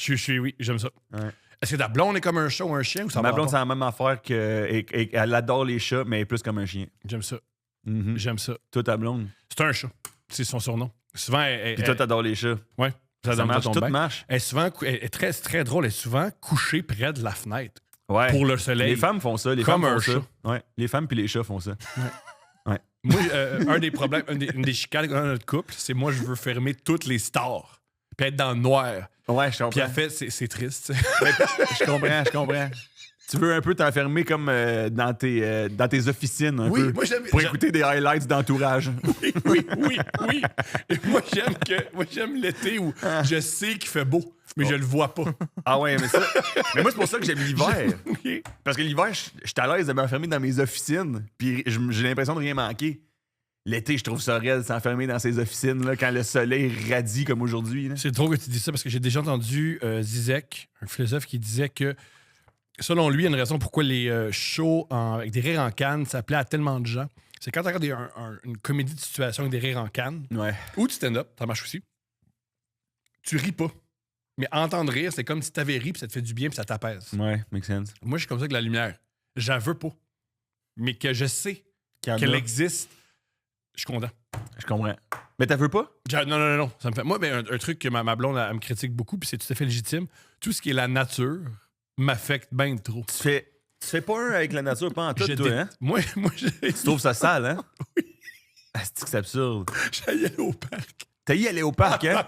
Oui, j'aime ça. Ouais. Est-ce que ta blonde est comme un chat ou un chien ou ça Ma va blonde, c'est pas? la même affaire elle adore les chats, mais elle est plus comme un chien. J'aime ça. Mhm. J'aime ça. Toi, ta blonde. C'est un chat. C'est son surnom. Souvent, Puis toi, t'adores les chats. ouais. Ça marche, tout marche. Elle est souvent, elle est très, très drôle. Elle est souvent couchée près de la fenêtre Ouais. pour le soleil. Les femmes font ça. Les Comme femmes un font chat. ça. Ouais. Les femmes puis les chats font ça. Moi, un des problèmes, une des chicanes dans notre couple, c'est moi, je veux fermer toutes les stars. Puis être dans le noir. Ouais, je comprends. Puis elle fait, c'est triste. Je comprends. Tu veux un peu t'enfermer comme dans tes officines un peu. Moi, pour écouter des highlights d'entourage. Oui. Et moi, j'aime l'été où je sais qu'il fait beau, mais je le vois pas. Ah ouais, mais moi, c'est pour ça que j'aime l'hiver. OK. Parce que l'hiver, je suis à l'aise de m'enfermer dans mes officines, puis j'ai l'impression de rien manquer. L'été, je trouve ça raide de s'enfermer dans ces officines là, quand le soleil radie comme aujourd'hui. Là. C'est drôle que tu dis ça parce que j'ai déjà entendu Zizek, un philosophe, qui disait que selon lui, il y a une raison pourquoi les shows avec des rires en canne, ça plaît à tellement de gens. C'est quand tu regardes une comédie de situation avec des rires en canne, Ouais. ou du stand-up, ça marche aussi, tu ris pas. Mais entendre rire, c'est comme si t'avais ri, puis ça te fait du bien, puis ça t'apaise. Ouais, make sense. Moi, je suis comme ça avec la lumière. J'en veux pas. Mais que je sais qu'elle existe, je suis content. Je comprends. Mais t'as veux pas? Non. Ça me fait... Moi, un truc que ma blonde, elle me critique beaucoup, puis c'est tout à fait légitime, tout ce qui est la nature m'affecte bien trop. Tu fais pas un avec la nature, pas en tout, toi, hein? Moi, Tu trouves ça sale, hein? Oui. Ah, c'est absurde. J'allais aller au parc. T'as y aller au parc, hein?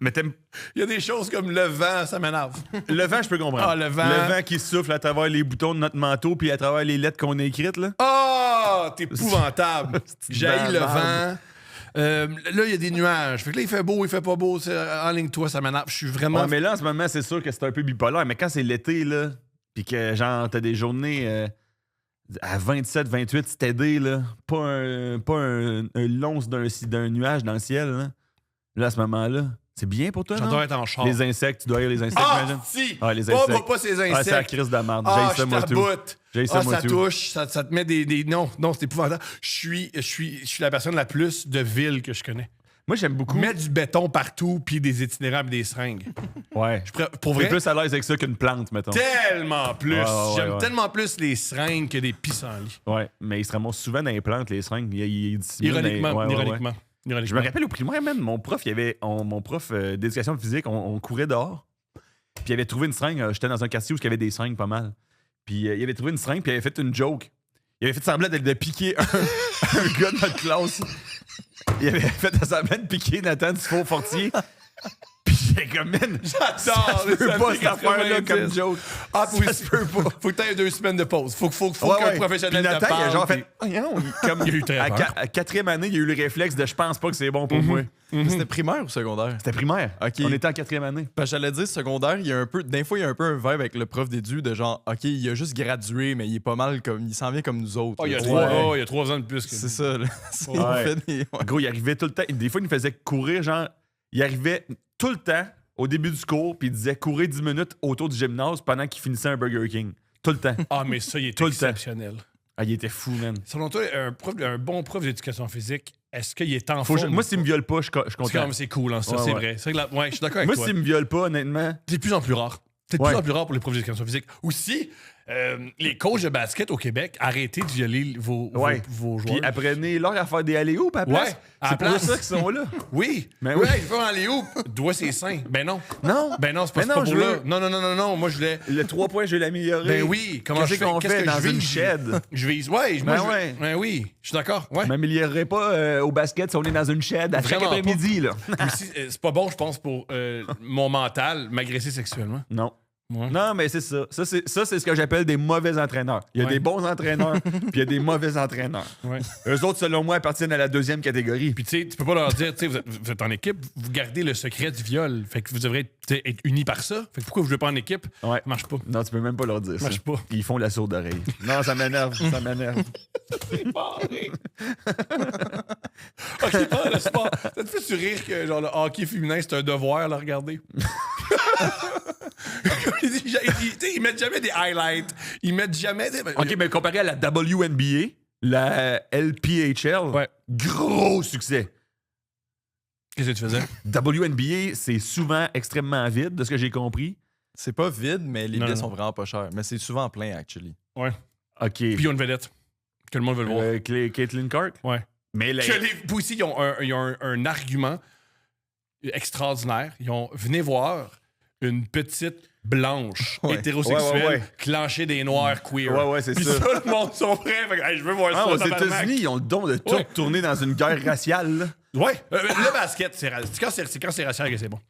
Mais t'aimes... Il y a des choses comme le vent, ça m'énerve. Le vent, je peux comprendre. Ah, le vent. Le vent qui souffle à travers les boutons de notre manteau puis à travers les lettres qu'on a écrites, là. Oh, t'es épouvantable. J'haïs le vent. Là, il y a des nuages. Fait que là, il fait beau, il fait pas beau. Enligne-toi, ça m'énerve. Je suis vraiment... Ouais, mais là, en ce moment, c'est sûr que c'est un peu bipolaire. Mais quand c'est l'été, là, puis que, genre, t'as des journées à 27, 28, c'est aidé, là. Pas un lonce d'un nuage dans le ciel, là. Là, à ce moment-là, c'est bien pour toi, J'adore non? être en char. Les insectes, tu dois y aller les insectes, Ah, si! Ah, les Pas insectes. ces Ah, c'est la insectes. crise de la merde. Ah, J'ai ça, je moi, tout. taboute. J'ai ça, moi, ça tout. touche, ça te met des... Non, c'est épouvantable. Je suis la personne la plus de ville que je connais. Moi, j'aime beaucoup. Mettre du béton partout, puis des itinéraires, puis des seringues. Ouais. Pour T'es vrai, plus à l'aise avec ça qu'une plante, mettons. tellement plus. Ouais, J'aime ouais. tellement plus les seringues que des pissenlits. Ouais, mais ils se ramassent souvent dans les plantes, les seringues. Ils dissimulent Ironiquement, dans les- ouais, ouais, ouais. ironiquement. Je me rappelle au primaire, même, mon prof, d'éducation physique, on courait dehors. Puis il avait trouvé une seringue. J'étais dans un quartier où il y avait des seringues pas mal. Puis il avait trouvé une seringue, puis il avait fait une joke. Il avait fait semblant de piquer un gars de notre classe. Il avait fait semblant de piquer Nathan Dufault-Fortier. Puis j'étais comme, man, J'adore ça se peut les pas années cette affaire-là 90. comme joke. Ah, Ça oui, se peut pas. Faut que t'aies 2 semaines de pause. Faut Ouais, qu'un ouais. professionnel Puis te Nathan, il a parle. genre puis- fait, voyons, comme Il a eu très à, peur. à quatrième année, il a eu le réflexe de je pense pas que c'est bon pour moi. C'était primaire ou secondaire? C'était primaire. Ok. On était en quatrième année. Parce que j'allais dire secondaire, il y a un peu. Des fois, il y a un peu un vibe avec le prof d'édu de genre, OK, il a juste gradué, mais il est pas mal comme. Il s'en vient comme nous autres. Oh, il y a là. trois- il y a 3 ans de plus que C'est ça, là. Il Ouais. fait des- ouais. Gros, il arrivait tout le temps. Des fois, il nous faisait courir, genre, il arrivait tout le temps au début du cours, puis il disait courir 10 minutes autour du gymnase pendant qu'il finissait un Burger King. Tout le temps. Ah, mais ça, il est Tout le temps. exceptionnel. Ah, il était fou, man. Selon toi, un bon prof d'éducation physique, est-ce qu'il est en forme? Moi, s'il me viole pas, je suis C'est content. quand même- c'est cool, hein, ça, Ouais, c'est ouais. vrai. C'est vrai que ouais, je suis d'accord avec Moi, toi. s'il me viole pas, honnêtement. C'est de plus en plus rare. C'est de Ouais. plus en plus rare pour les profs d'éducation physique. Aussi, les coachs de basket au Québec, arrêtez de violer vos joueurs. Puis apprenez-leur à faire des alley-oops à la place. Ouais, à C'est la pour place. ça qu'ils sont là. Oui, Ben oui, oui. il faut en les où? Doigt ses seins. Ben non. Non. Ben non, c'est pas, Ben c'est pas non, pour je là. veux- Non. Moi, je voulais. Le 3 points, je vais l'améliorer. Ben oui. Comment Qu'est-ce je fais? qu'on Qu'est-ce fait que dans je une vise? shed? Je vise. Ouais, Ben moi, ouais. Ben oui, je suis d'accord. Ouais. Je m'améliorerai pas au basket si on est dans une shed à chaque Vraiment après-midi, là. Puis aussi, c'est pas bon, je pense, pour mon mental, m'agresser sexuellement. Non. Ouais. Non, mais c'est ça. Ça, c'est ce que j'appelle des mauvais entraîneurs. Il y a Ouais. des bons entraîneurs, puis il y a des mauvais entraîneurs. Ouais. Eux autres, selon moi, appartiennent à la deuxième catégorie. Puis tu sais, tu peux pas leur dire, tu sais, vous êtes en équipe, vous gardez le secret du viol. Fait que vous devrez être unis par ça. Fait que pourquoi vous jouez pas en équipe? Ouais. Ça marche pas. Non, tu peux même pas leur dire ça. Marche pas. Ils font la sourde d'oreille. Non, ça m'énerve, ça m'énerve. Ok, pas le sport. Ça te fait rire que genre le hockey féminin, c'est un devoir à le regarder? Ils mettent jamais des highlights. Ils mettent jamais des. OK, mais comparé à la WNBA, la LPHL, Ouais. gros succès. Qu'est-ce que tu faisais? WNBA, c'est souvent extrêmement vide, de ce que j'ai compris. C'est pas vide, mais les Non, billets non. sont vraiment pas chers. Mais c'est souvent plein, actually. Ouais. OK. Puis ils ont une vedette. Que le monde veut le voir. Caitlin Clark? Ouais. Mais la... Puis aussi, ils ont un argument extraordinaire. Ils ont venez voir une petite blanche Ouais. hétérosexuelle Ouais. clencher des noirs queer. Ouais, c'est Puis ça. ça, le monde sont prêts. Fait que, hey, je veux voir Ah, ça. aux tabarnak. États-Unis, ils ont le don de tout Ouais. tourner dans une guerre raciale. Là. Ouais. Le basket, c'est quand c'est racial que c'est bon.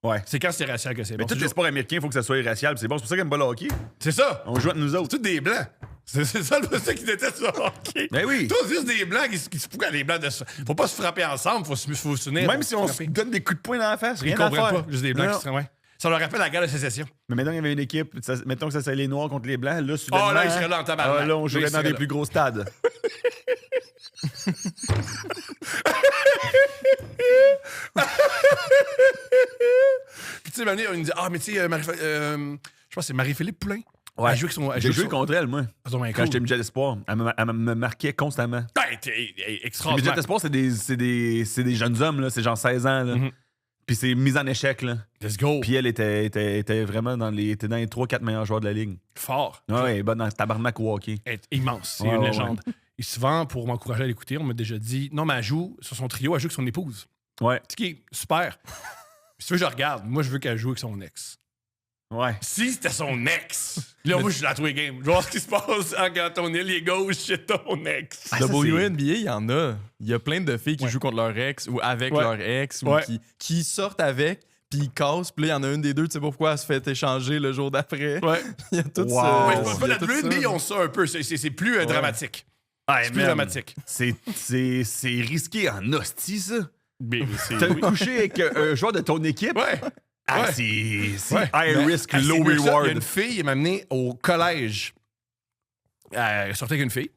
Ouais. C'est quand c'est racial que c'est Mais bon. tous les sports américains, il faut que ça soit irracial. C'est bon, c'est pour ça qu'ils aiment pas le hockey. C'est ça! On joue entre nous C'est autres. tous des blancs. C'est ça qui déteste le hockey. Ben oui. Tous juste des blancs qui se foutent les blancs de ça. Faut pas se frapper ensemble, faut se unir. Même faut si on se frapper. donne des coups de poing dans la face, Ils rien à comprennent faire. pas, juste des blancs Non. qui se ouais. Ça leur rappelle la guerre de sécession. Mais maintenant, il y avait une équipe, mettons que ça serait les Noirs contre les Blancs. Là, soudainement, Oh là, ils seraient là en tabarnak. Ah, là, on Là, jouerait ils dans seraient des là. plus gros stades. Puis tu sais, on nous dit ah mais tu sais je pense que c'est Marie-Philippe Poulain. Ouais. Elle joue avec son J'ai joué contre elle, moi. Quand j'étais midget espoir, elle me marquait constamment. Les extraordinaire. midget espoir, c'est des jeunes hommes, là. C'est genre 16 ans, là. Mhm. Puis c'est mise en échec, là. Let's go. Puis elle était vraiment dans les 3-4 meilleurs joueurs de la ligue. Fort. Ouais, elle est bonne dans le tabarnak au hockey. Elle est immense. C'est Ouais, une ouais, légende. Et souvent, pour m'encourager à l'écouter, on m'a déjà dit non, mais elle joue sur son trio, elle joue avec son épouse. Ouais, Ce qui est super. Puis si tu veux, je regarde. Moi, je veux qu'elle joue avec son ex. ouais. Si c'était son ex, là, moi, je suis là à tous les games. Je vais voir ce qui se passe quand ton île est gauche chez ton ex. Ah, ça, WNBA, il y en a. Il y a plein de filles qui jouent contre leur ex ou avec Ouais. leur ex ou Ouais. qui sortent avec puis ils cassent. Puis là, il y en a une des deux, tu sais pas pourquoi elle se fait échanger le jour d'après. Ouais. Il y a tout Wow. ça. Ouais, Oh, c'est il pas y a la tout WNBA, ça. ils ont ça un peu. C'est plus dramatique. C'est plus dramatique. C'est risqué en hostie, ça. Mais c'est. T'as oui. couché avec un joueur de ton équipe? Ouais. Ah, Ouais. c'est Ouais. high Mais- risk, Ah, c'est low mieux que ça. reward. Il y a une fille, elle m'a amené au collège. Elle sortait avec une fille.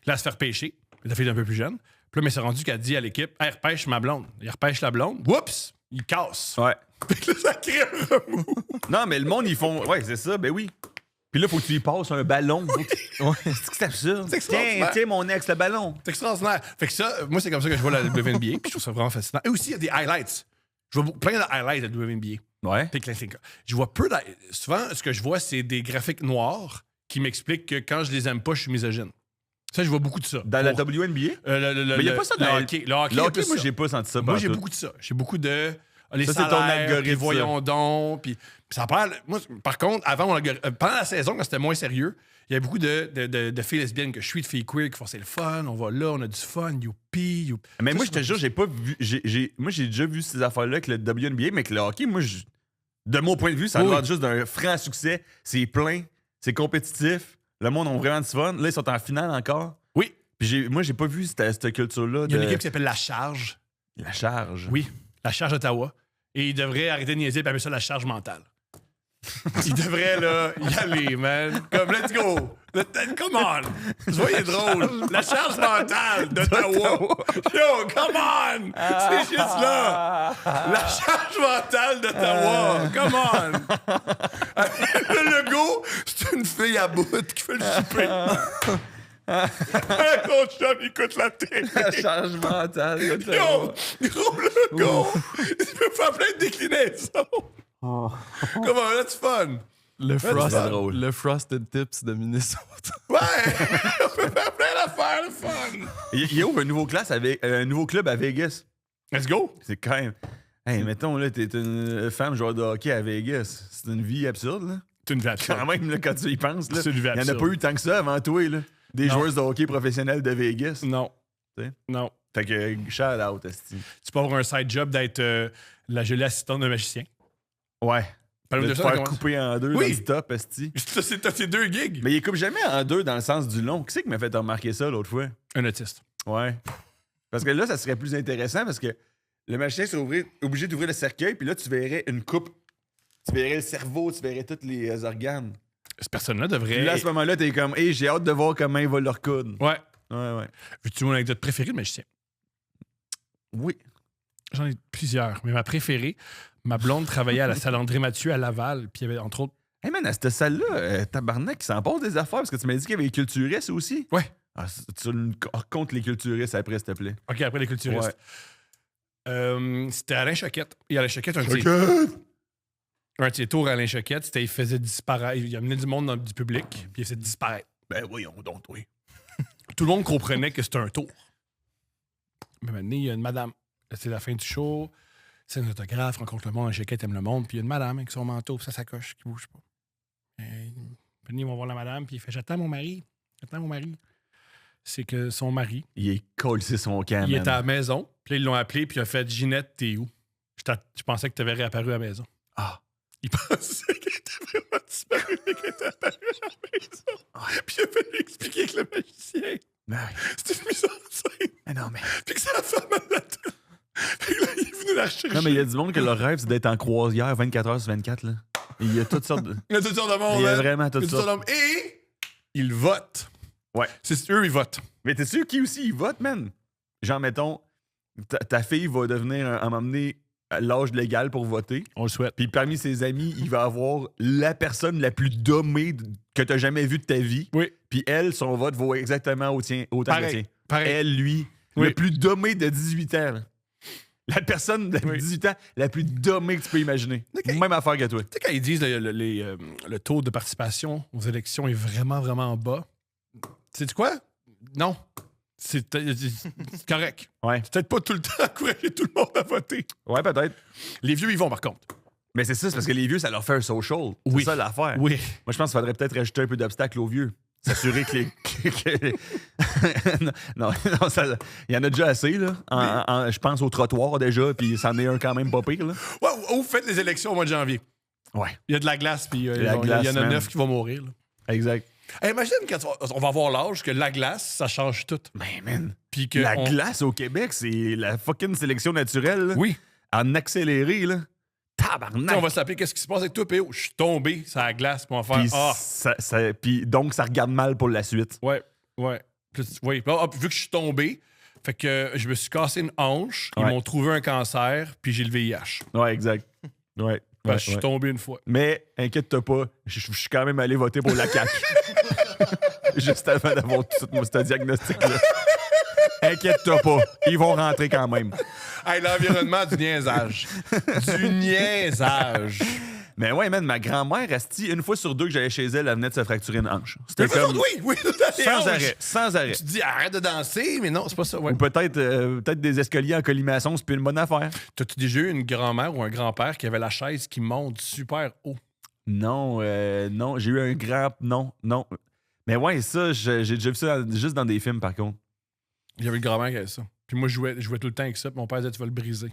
Là, elle se fait repêcher. La fille est un peu plus jeune. Puis là, mais c'est rendu qu'elle dit à l'équipe hey, repêche ma blonde. Il repêche la blonde. Oups! Il casse. Ouais. Fait que là, ça crée un remous. Non, mais le monde, ils font. Ouais, c'est ça, ben oui. Puis là, faut que tu lui passes un ballon. Ouais, c'est que c'est absurde. C'est extraordinaire. Tiens, mon ex, le ballon. C'est extraordinaire. Fait que ça, moi, c'est comme ça que je vois la WNBA. Puis je trouve ça vraiment fascinant. Et aussi, il y a des highlights. Je vois plein de highlights de la WNBA. Ouais. Je vois peu. Souvent, ce que je vois, c'est des graphiques noirs qui m'expliquent que quand je les aime pas, je suis misogyne. Ça, je vois beaucoup de ça. Dans la WNBA? Mais il y a pas ça dans le la- hockey. Le hockey, Le il y a hockey, plus moi, ça. j'ai pas senti ça. Moi, j'ai pantoute. beaucoup de ça. J'ai beaucoup de. Les Ça, c'est ton salaires, algorithme, puis voyons donc. Puis ça parle. Moi, par contre, avant, pendant la saison, quand c'était moins sérieux, il y avait beaucoup de filles lesbiennes que je suis, de filles queer qui font c'est le fun, on va là, on a du fun, youpi. Mais Ça, moi, c'est je te jure, j'ai pas vu. Moi, j'ai déjà vu ces affaires-là avec le WNBA, mais avec le hockey, moi, de mon point de vue, ça a Oui. l'air juste d'un franc succès. C'est plein, c'est compétitif. Le monde a vraiment du fun. Là, ils sont en finale encore. Oui. Puis moi, j'ai pas vu cette culture-là Il y a de une équipe qui s'appelle La Charge. la charge. Oui, La Charge d'Ottawa. Et ils devraient arrêter de niaiser et appeler ça la charge mentale. Ils devraient, là, y aller, man. Comme, let's go. Come on. Soyez drôle. La charge mentale d'Ottawa. Yo, come on. C'est juste là. La charge mentale d'Ottawa. Come on. Le logo, c'est une fille à bout qui fait le souper. Ton chum, il écoute la télé. La charge mentale. Yo, gros logo. Il peut faire plein de déclinaisons. Comment, that's fun. Le Frosted Tips de Minnesota. Ouais, on peut faire plein d'affaires, le fun. Il y a un nouveau club à Vegas. Let's go. C'est quand même. Hey, mettons, là, t'es une femme joueur de hockey à Vegas. C'est une vie absurde, là. C'est une Quand même, là, quand tu y penses, là. C'est une vie Il y en a absurde. pas eu tant que ça avant toi, là. Des Non. joueuses de hockey professionnels de Vegas. Non. Tu sais? Non. Fait que, shout out, esti. Tu peux avoir un side job d'être la jolie assistante d'un magicien. Ouais. Parle-nous De de te ça, faire comment- couper en deux Oui. dans le top, esti. T'as tes deux gigs. Mais il coupe jamais en deux dans le sens du long. Qui c'est qui m'a fait remarquer ça l'autre fois? Un autiste. Ouais. Parce que là, ça serait plus intéressant parce que le magicien serait obligé d'ouvrir le cercueil, puis là, tu verrais une coupe. Tu verrais le cerveau, tu verrais tous les organes. Cette personne-là Puis devrait. là, à ce moment-là, t'es comme, hey, j'ai hâte de voir comment il va leur coudre. Ouais. Ouais. Veux-tu mon anecdote préférée de magicien? Oui. J'en ai plusieurs, mais ma préférée, ma blonde travaillait à la salle André Mathieu à Laval, puis il y avait entre autres. Hey man, à cette salle-là, tabarnak, il s'en passe des affaires parce que tu m'as dit qu'il y avait les culturistes aussi. Ouais. Ah, tu racontes les culturistes après, s'il te plaît. OK, après les culturistes. C'était Alain Choquette. Et Alain Choquette, un de ses tours à Alain Choquette, c'était il faisait disparaître. Il amenait du monde du public, puis il faisait disparaître. Ben voyons donc, oui. Tout le monde comprenait que c'était un tour. Mais maintenant, il y a une madame. C'est la fin du show. C'est un autographe, rencontre le monde, Alain Choquette aime le monde, puis il y a une madame avec son manteau, puis sa sacoche qui bouge pas. Ils vont voir la madame, puis il fait J'attends mon mari. C'est que son mari, Il est collé son camp, il man. est à la maison, puis là, ils l'ont appelé, puis il a fait Ginette, t'es où? Je pensais que tu avais réapparu à la maison. Ah. Il pensait qu'elle était vraiment disparu, mais qu'elle était apparue à la maison. Puis il a fallu lui expliquer que le magicien, c'était une mise en scène. Mais non, mais. Puis que sa femme à la tête. Puis là, il est venu la chercher. Non, mais il y a du monde que leur rêve, c'est d'être en croisière 24 heures sur 24. Là. Et il y a toutes sortes de. Il y a toutes sortes de monde. Il y a hein. vraiment Il y a toutes toutes sortes sortes. de monde. Et ils votent. Ouais. C'est eux, ils votent. Mais t'es sûr qui aussi il vote, man? Genre, mettons, ta fille va devenir, à m'emmener à l'âge légal pour voter. On le souhaite. Puis parmi ses amis, il va avoir la personne la plus dommée que t'as jamais vue de ta vie. Oui. Puis elle, son vote vaut exactement autant que le Pareil. tien. Pareil. Elle, lui, Oui. le plus dommé de 18 ans. là. La personne de Oui. 18 ans la plus dommée que tu peux imaginer. Ok. Même affaire que toi. Tu sais, quand ils disent le taux de participation aux élections est vraiment, vraiment bas, sais-tu quoi? Non. C'est correct. Ouais. C'est peut-être pas tout le temps encourager tout le monde à voter. Ouais, peut-être. Les vieux, ils vont, par contre. Mais c'est ça, c'est parce que les vieux, ça leur fait un social. Oui. C'est ça l'affaire. Oui. Moi, je pense qu'il faudrait peut-être rajouter un peu d'obstacles aux vieux. S'assurer que les. non, il y en a déjà assez, là. Je pense au trottoir déjà, puis c'en est un quand même pas pire, là. Ouais, ou faites les élections au mois de janvier. Ouais. Il y a de la glace, puis La il glace, y en a man. 9 qui vont mourir. Là. Exact. Hey, imagine quand on va avoir l'âge que la glace, ça change tout. Ben, man. Puis que La glace au Québec, c'est la fucking sélection naturelle, là. Oui. En accéléré, là. Tu sais, Tabarnak. on va s'appeler qu'est-ce qui se passe avec toi, PO? Je suis tombé sur la glace, puis on va Puis faire puis donc, ça regarde mal pour la suite. Ouais. Oui. Puis vu que je suis tombé, fait que je me suis cassé une hanche, ils Ouais. m'ont trouvé un cancer, puis j'ai le VIH. Ouais, exact. Ouais. Parce ouais, que je suis ouais. tombé une fois. Mais inquiète-toi pas, je suis quand même allé voter pour la CAQ. Juste avant d'avoir tout ce diagnostic-là. Inquiète-toi pas, ils vont rentrer quand même. Hey, l'environnement du niaisage. Du niaisage. Mais ouais, man, ma grand-mère, asti, une fois sur deux que j'allais chez elle, elle venait de se fracturer une hanche. C'était comme Oui, sans arrêt, sans arrêt. Tu te dis arrête de danser, mais non, c'est pas ça. Ouais. Ou peut-être des escaliers en colimaçon, c'est plus une bonne affaire. T'as-tu déjà eu une grand-mère ou un grand-père qui avait la chaise qui monte super haut? Non, non, j'ai eu un grand... Non. Mais ouais, ça, j'ai déjà vu ça juste dans des films, par contre. Il y avait une grand-mère qui avait ça. Puis moi, je jouais tout le temps avec ça. Puis mon père disait, tu vas le briser.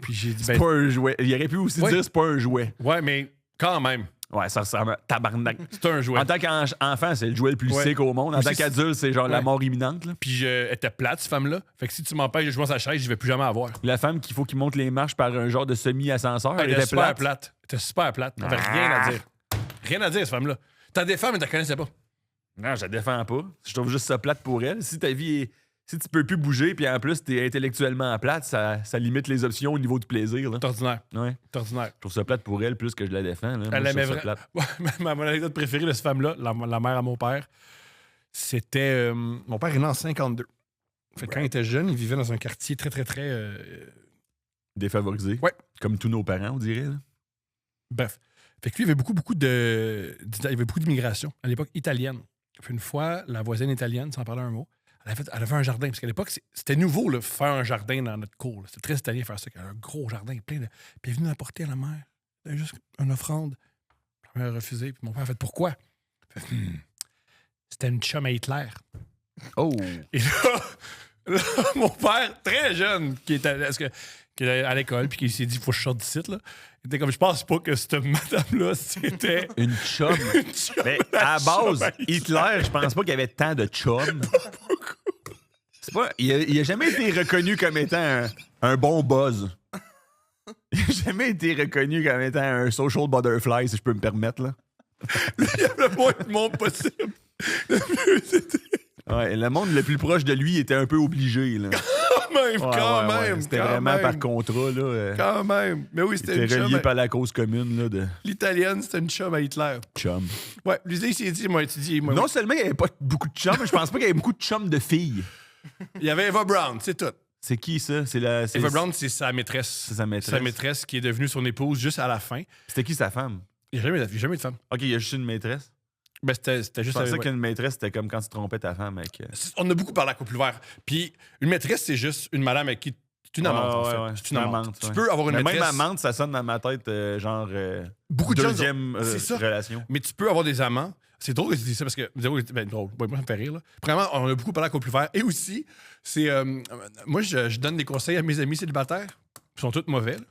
Puis j'ai dit, C'est pas un jouet. Il aurait pu aussi Ouais. dire c'est pas un jouet. ouais, mais quand même, Ouais, ça ressemble à tabarnak. c'est un jouet. En tant qu'enfant, c'est le jouet le plus Ouais. sick au monde. En Ou tant c'est- qu'adulte, c'est genre la Ouais. mort imminente. Là. Puis elle était plate, cette femme-là. Fait que si tu m'empêches de jouer sur sa chaise, je vais plus jamais avoir. La femme qu'il faut qu'il monte les marches par un genre de semi-ascenseur, Elle elle était était super plate. plate. Elle était super plate. T'avais rien à dire. Rien à dire, cette femme-là. T'as des femmes, mais t'as connaissais pas. Non, je la défends pas. Je trouve juste ça plate pour elle. Si ta vie est... Si tu peux plus bouger, puis en plus, t'es intellectuellement plate, ça limite les options au niveau du plaisir. Là. C'est ordinaire. Ouais. C'est ordinaire. Je trouve ça plate pour elle plus que je la défends. Là. Moi, Elle je aimait trouve ça vraiment. plate. Mon anecdote préférée de cette femme-là, la mère à mon père, c'était. Mon père est né en 52. Fait que quand il était jeune, il vivait dans un quartier très, très, très. Défavorisé. Ouais. Comme tous nos parents, on dirait. Là. Bref. Fait que lui, il y avait beaucoup d'immigration à l'époque italienne. Puis une fois, la voisine italienne, sans parler un mot, elle avait un jardin. Parce qu'à l'époque, c'était nouveau, là, faire un jardin dans notre cour. là. C'était très italien faire ça. Elle avait un gros jardin plein de. Puis elle est venue l'apporter à la mère. Elle avait juste une offrande. Puis la mère a refusé. Puis mon père a fait pourquoi? Il fait, c'était une chum à Hitler. Oh! Et là, mon père, très jeune, qui était à l'école, puis qui s'est dit, faut que je sorte d'ici, là. Il était comme, je pense pas que cette madame-là, c'était Une chum. une chum Mais à la base, chum à Hitler, je pense pas qu'il y avait tant de chums. C'est pas, il a jamais été reconnu comme étant un bon buzz. Il a jamais été reconnu comme étant un social butterfly, si je peux me permettre. Là. Il y avait le moins de monde possible. Le mieux, c'était Ouais, le monde le plus proche de lui était un peu obligé. Là. quand même. C'était quand vraiment même, par contrat. Là, Quand même. Mais oui, c'était c'était une relié chum. par la cause commune là, de L'italienne, c'était une chum à Hitler. chum. Ouais, lui, il s'est dit, moi, étudié. Moi, Non seulement il n'y avait pas beaucoup de chums, je pense pas qu'il y avait beaucoup de chums de filles. il y avait Eva Brown, c'est tout. C'est qui ça? C'est Eva Brown, c'est sa maîtresse. C'est sa maîtresse. Sa maîtresse qui est devenue son épouse juste à la fin. C'était qui sa femme? Il n'y a jamais eu de femme. Ok, il y a juste une maîtresse. Ben, c'était Je juste pensais ouais. qu'une maîtresse, c'était comme quand tu trompais ta femme avec. On a beaucoup parlé à couple ouvert. Puis une maîtresse, c'est juste une madame avec qui. C'est une amante, en fait. Ouais, C'est une amante. Tu ouais. peux avoir une Mais maîtresse. même amante, ça sonne dans ma tête genre Beaucoup de gens. deuxième C'est ça. relation. Mais tu peux avoir des amants. C'est drôle que tu dis ça parce que. Ben, drôle. Ouais, moi, ça me fait rire. Là. Premièrement, on a beaucoup parlé à couple ouvert. Et aussi, c'est. Moi, je donne des conseils à mes amis célibataires. Ils sont tous mauvais. Là.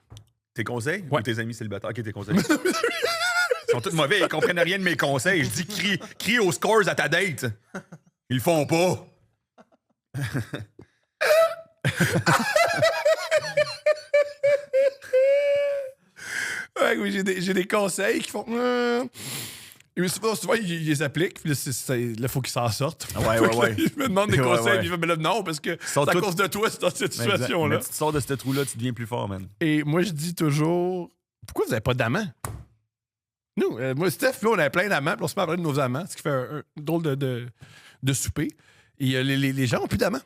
Tes conseils Ouais. ou tes amis célibataires? OK, tes conseils. Ils sont tous mauvais, ils comprennent rien de mes conseils. Je dis crie aux scores à ta date. Ils le font pas. Ouais, oui, j'ai des conseils qui font. Et souvent, ils les appliquent, puis là, il faut qu'ils s'en sortent. Ouais. Ils me demandent des Ouais, conseils, ouais. puis je fais, mais là, non, parce que sont c'est à tous- cause de toi, c'est dans cette Exact. situation-là. Mais tu te sors de ce trou-là, tu deviens plus fort, man. Et moi, je dis toujours, pourquoi vous n'avez pas d'amants? Nous, moi, Steph, là, on avait plein d'amants, puis on se met à parler de nos amants, ce qui fait un drôle de souper. Et les gens ont plus d'amants.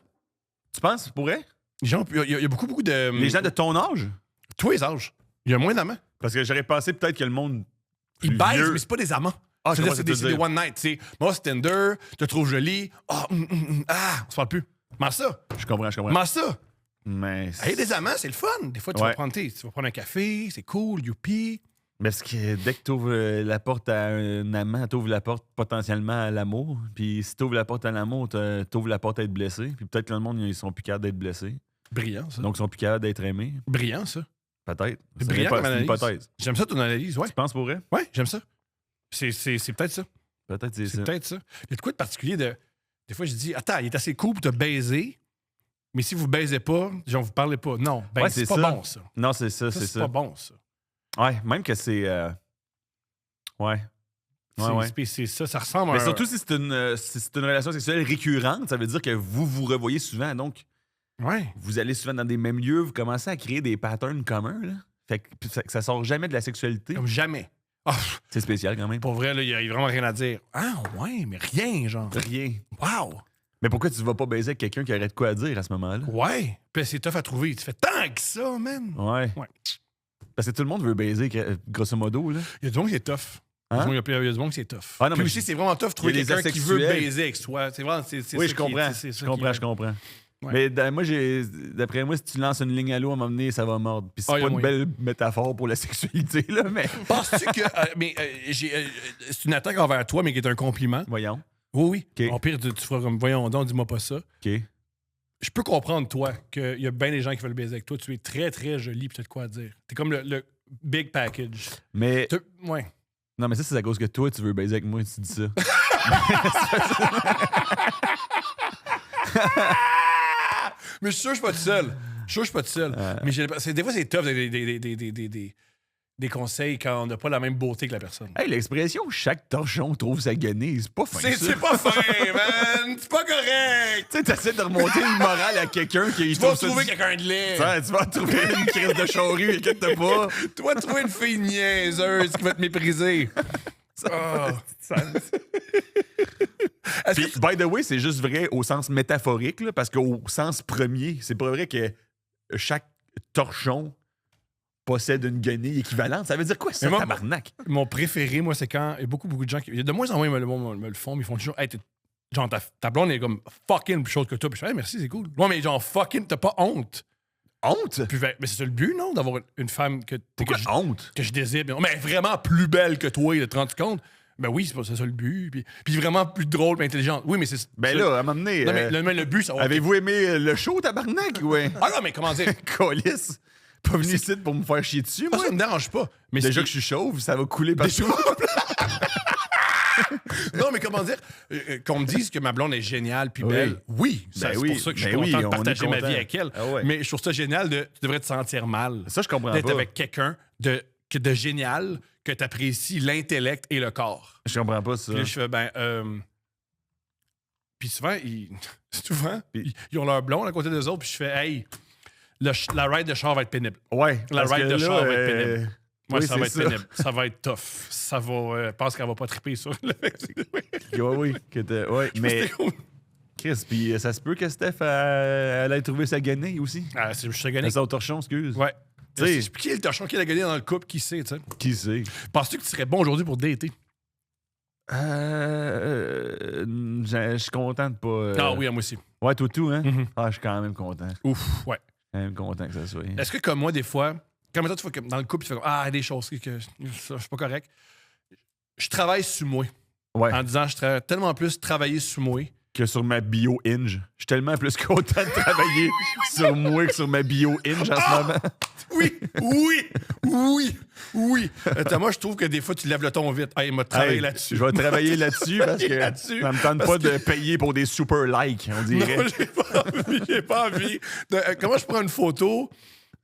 Tu penses, pourrais? Les gens il y a beaucoup de. Les gens de ton âge? tous les âges. Il y a moins d'amants. Parce que j'aurais pensé peut-être que le monde. Ils plus baisent, vieux- mais c'est pas des amants. Ah, je C'est-à-dire, comprends ce c'est que tu des, veux c'est des dire. one night. Tu sais, moi, c'est Tinder, je te trouve jolie. On se parle plus. Comment ça? Je comprends. Comment ça? Mais. Hey, des amants, c'est le fun. Des fois, tu Ouais. vas prendre un café, c'est cool, youpi. Parce que dès que tu ouvres la porte à un amant, tu ouvres la porte potentiellement à l'amour. Puis si tu ouvres la porte à l'amour, tu ouvres la porte à être blessé. Puis peut-être que le monde, ils sont plus capables d'être blessés. Brillant, ça. Donc, ils sont plus capables d'être aimés. Brillant, ça. Peut-être. C'est brillant pas comme c'est une analyse. hypothèse. J'aime ça, ton analyse, ouais. Tu penses pour vrai? Ouais, j'aime ça. C'est peut-être ça. Peut-être c'est C'est ça. peut-être ça. Il y a de quoi de particulier de. Des fois, je dis, attends, il est assez cool pour te baiser, mais si vous baisez pas, genre, vous parlez pas. Non, ben, Ouais, c'est c'est pas ça. bon, ça. Non, c'est ça, Ça, c'est c'est ça. pas bon, ça. Ouais, même que c'est. Ouais. Ouais. C'est ça, ça ressemble Mais à un... surtout si c'est une relation sexuelle récurrente, ça veut dire que vous vous revoyez souvent. Donc, Ouais. vous allez souvent dans des mêmes lieux, vous commencez à créer des patterns communs. Là. Fait que ça sort jamais de la sexualité. Comme jamais. Ah, C'est spécial quand même. pour vrai, là, il y a vraiment rien à dire. Ah, ouais, mais rien, genre. Rien. Wow. Mais pourquoi tu vas pas baiser avec quelqu'un qui aurait de quoi à dire à ce moment-là? Ouais. Puis c'est tough à trouver. Tu fais tant que ça, man. Ouais. Ouais. Parce que tout le monde veut baiser, grosso modo. Là. Il y a du monde qui est tough. Hein? Il y a du monde qui est tough. Ah non, Puis mais aussi, c'est vraiment tough de trouver il y a des quelqu'un qui veut asexuels. baiser avec toi. C'est vraiment, c'est Oui, ça je qui- comprends. c'est ça Je comprends, qui- je comprends. Ouais. Mais d'après moi, si tu lances une ligne à l'eau, à un moment donné, ça va mordre. Puis c'est Ah, y a pas une moyen. belle métaphore pour la sexualité, là, mais. Penses-tu que. C'est une attaque envers toi, mais qui est un compliment? Voyons. Oui, oui. OK. En pire, tu feras comme, voyons donc, dis-moi pas ça. OK. Je peux comprendre, toi, qu'il y a bien des gens qui veulent baiser avec toi. Tu es très, très joli, peut-être quoi à dire. T'es comme le big package. Mais. Ouais. Non, mais ça, c'est à cause que toi, tu veux baiser avec moi, tu dis ça. Mais je suis sûr que je suis pas tout seul. Je suis sûr que je suis pas tout seul. Mais des fois, c'est tough des conseils quand on n'a pas la même beauté que la personne. Hey, l'expression chaque torchon trouve sa guenille, c'est pas fin. ça. C'est pas fin, man! C'est pas correct! Tu sais, t'essaies de remonter une morale à quelqu'un qui Tu vas trouver quelqu'un de laid! Tu vas trouver une crise de charrue, inquiète pas. Tu vas trouver une fille niaiseuse qui va te mépriser. Ah. Est-ce Puis, que by the way, c'est juste vrai au sens métaphorique, là, parce qu'au sens premier, c'est pas vrai que chaque torchon possède une guenille équivalente. Ça veut dire quoi, ça, Mais moi, tabarnak? mon préféré, moi, c'est quand il y a beaucoup de gens qui. De moins en moins, me le font, mais ils font toujours. Hey, genre, ta blonde est comme fucking plus chaude que toi. Puis je fais, hey, merci, c'est cool. Non, mais genre, fucking, t'as pas honte. Honte? Puis, mais c'est ça le but, non? D'avoir une femme Pourquoi honte? que je désire. Mais vraiment plus belle que toi, de te rendre compte. Ben oui, c'est ça le but. Puis vraiment plus drôle, plus intelligente. Oui, mais c'est. Ben c'est- là, à un moment donné, Non, mais le but, c'est. avez-vous aimé le show, tabarnak? Ouais. Ah non, mais comment dire? Calice. Pas venu ici pour me faire chier dessus, Moi, moi. ça me dérange pas. Mais Déjà ce que qui- je suis chauve, ça va couler partout. Non, mais comment dire? Qu'on me dise que ma blonde est géniale puis Oui. belle, oui. Ben C'est oui, pour ça que je suis ben oui, content de on partager est ma content. vie avec elle. Ah ouais. Mais je trouve ça génial tu devrais te sentir mal Ça, je comprends d'être pas. avec quelqu'un de génial que tu apprécies l'intellect et le corps. Je comprends pas ça. Puis là, je fais, Puis souvent, ils ont leur blonde à côté d'eux autres, puis je fais, hey, la ride de char va être pénible. Ouais. La parce ride que de là, char va être pénible. Moi, oui, ça va c'est être pénible. Ça va être tough. Ça va. Je pense qu'elle va pas triper sur le. Oui, ouais. Mais, Chris, puis ça se peut que Steph, elle ait trouvé sa guenille aussi. Ah, je suis gagné. Ça au torchon, excuse. Ouais. Tu sais- Qui est le torchon qui l'a gagné dans le couple? Qui sait, tu sais? Qui sait? Penses-tu que tu serais bon aujourd'hui pour dater? Je suis content de pas. Ah oui, moi aussi. Ouais, tout, hein? Mhm. Ah, je suis quand même content. Ouf, ouais. Quand même content que ça soit. Est-ce que, comme moi, des fois, quand maintenant tu fais comme dans le couple, tu fais comme, ah, des choses que ça, je suis pas correct. Je travaille sur moi. Ouais. En disant, je travaille tellement plus travailler sur moi que sur ma bio Hinge. Je suis tellement plus content de travailler sur moi que sur ma bio Hinge en ce moment. Oui. Thomas, je trouve que des fois, tu lèves le ton vite. Hey, il m'a travaillé Hey, là-dessus. Je vais travailler là-dessus parce que ça me tente pas de payer pour des super likes, on dirait. Non, j'ai pas envie. Comment je prends une photo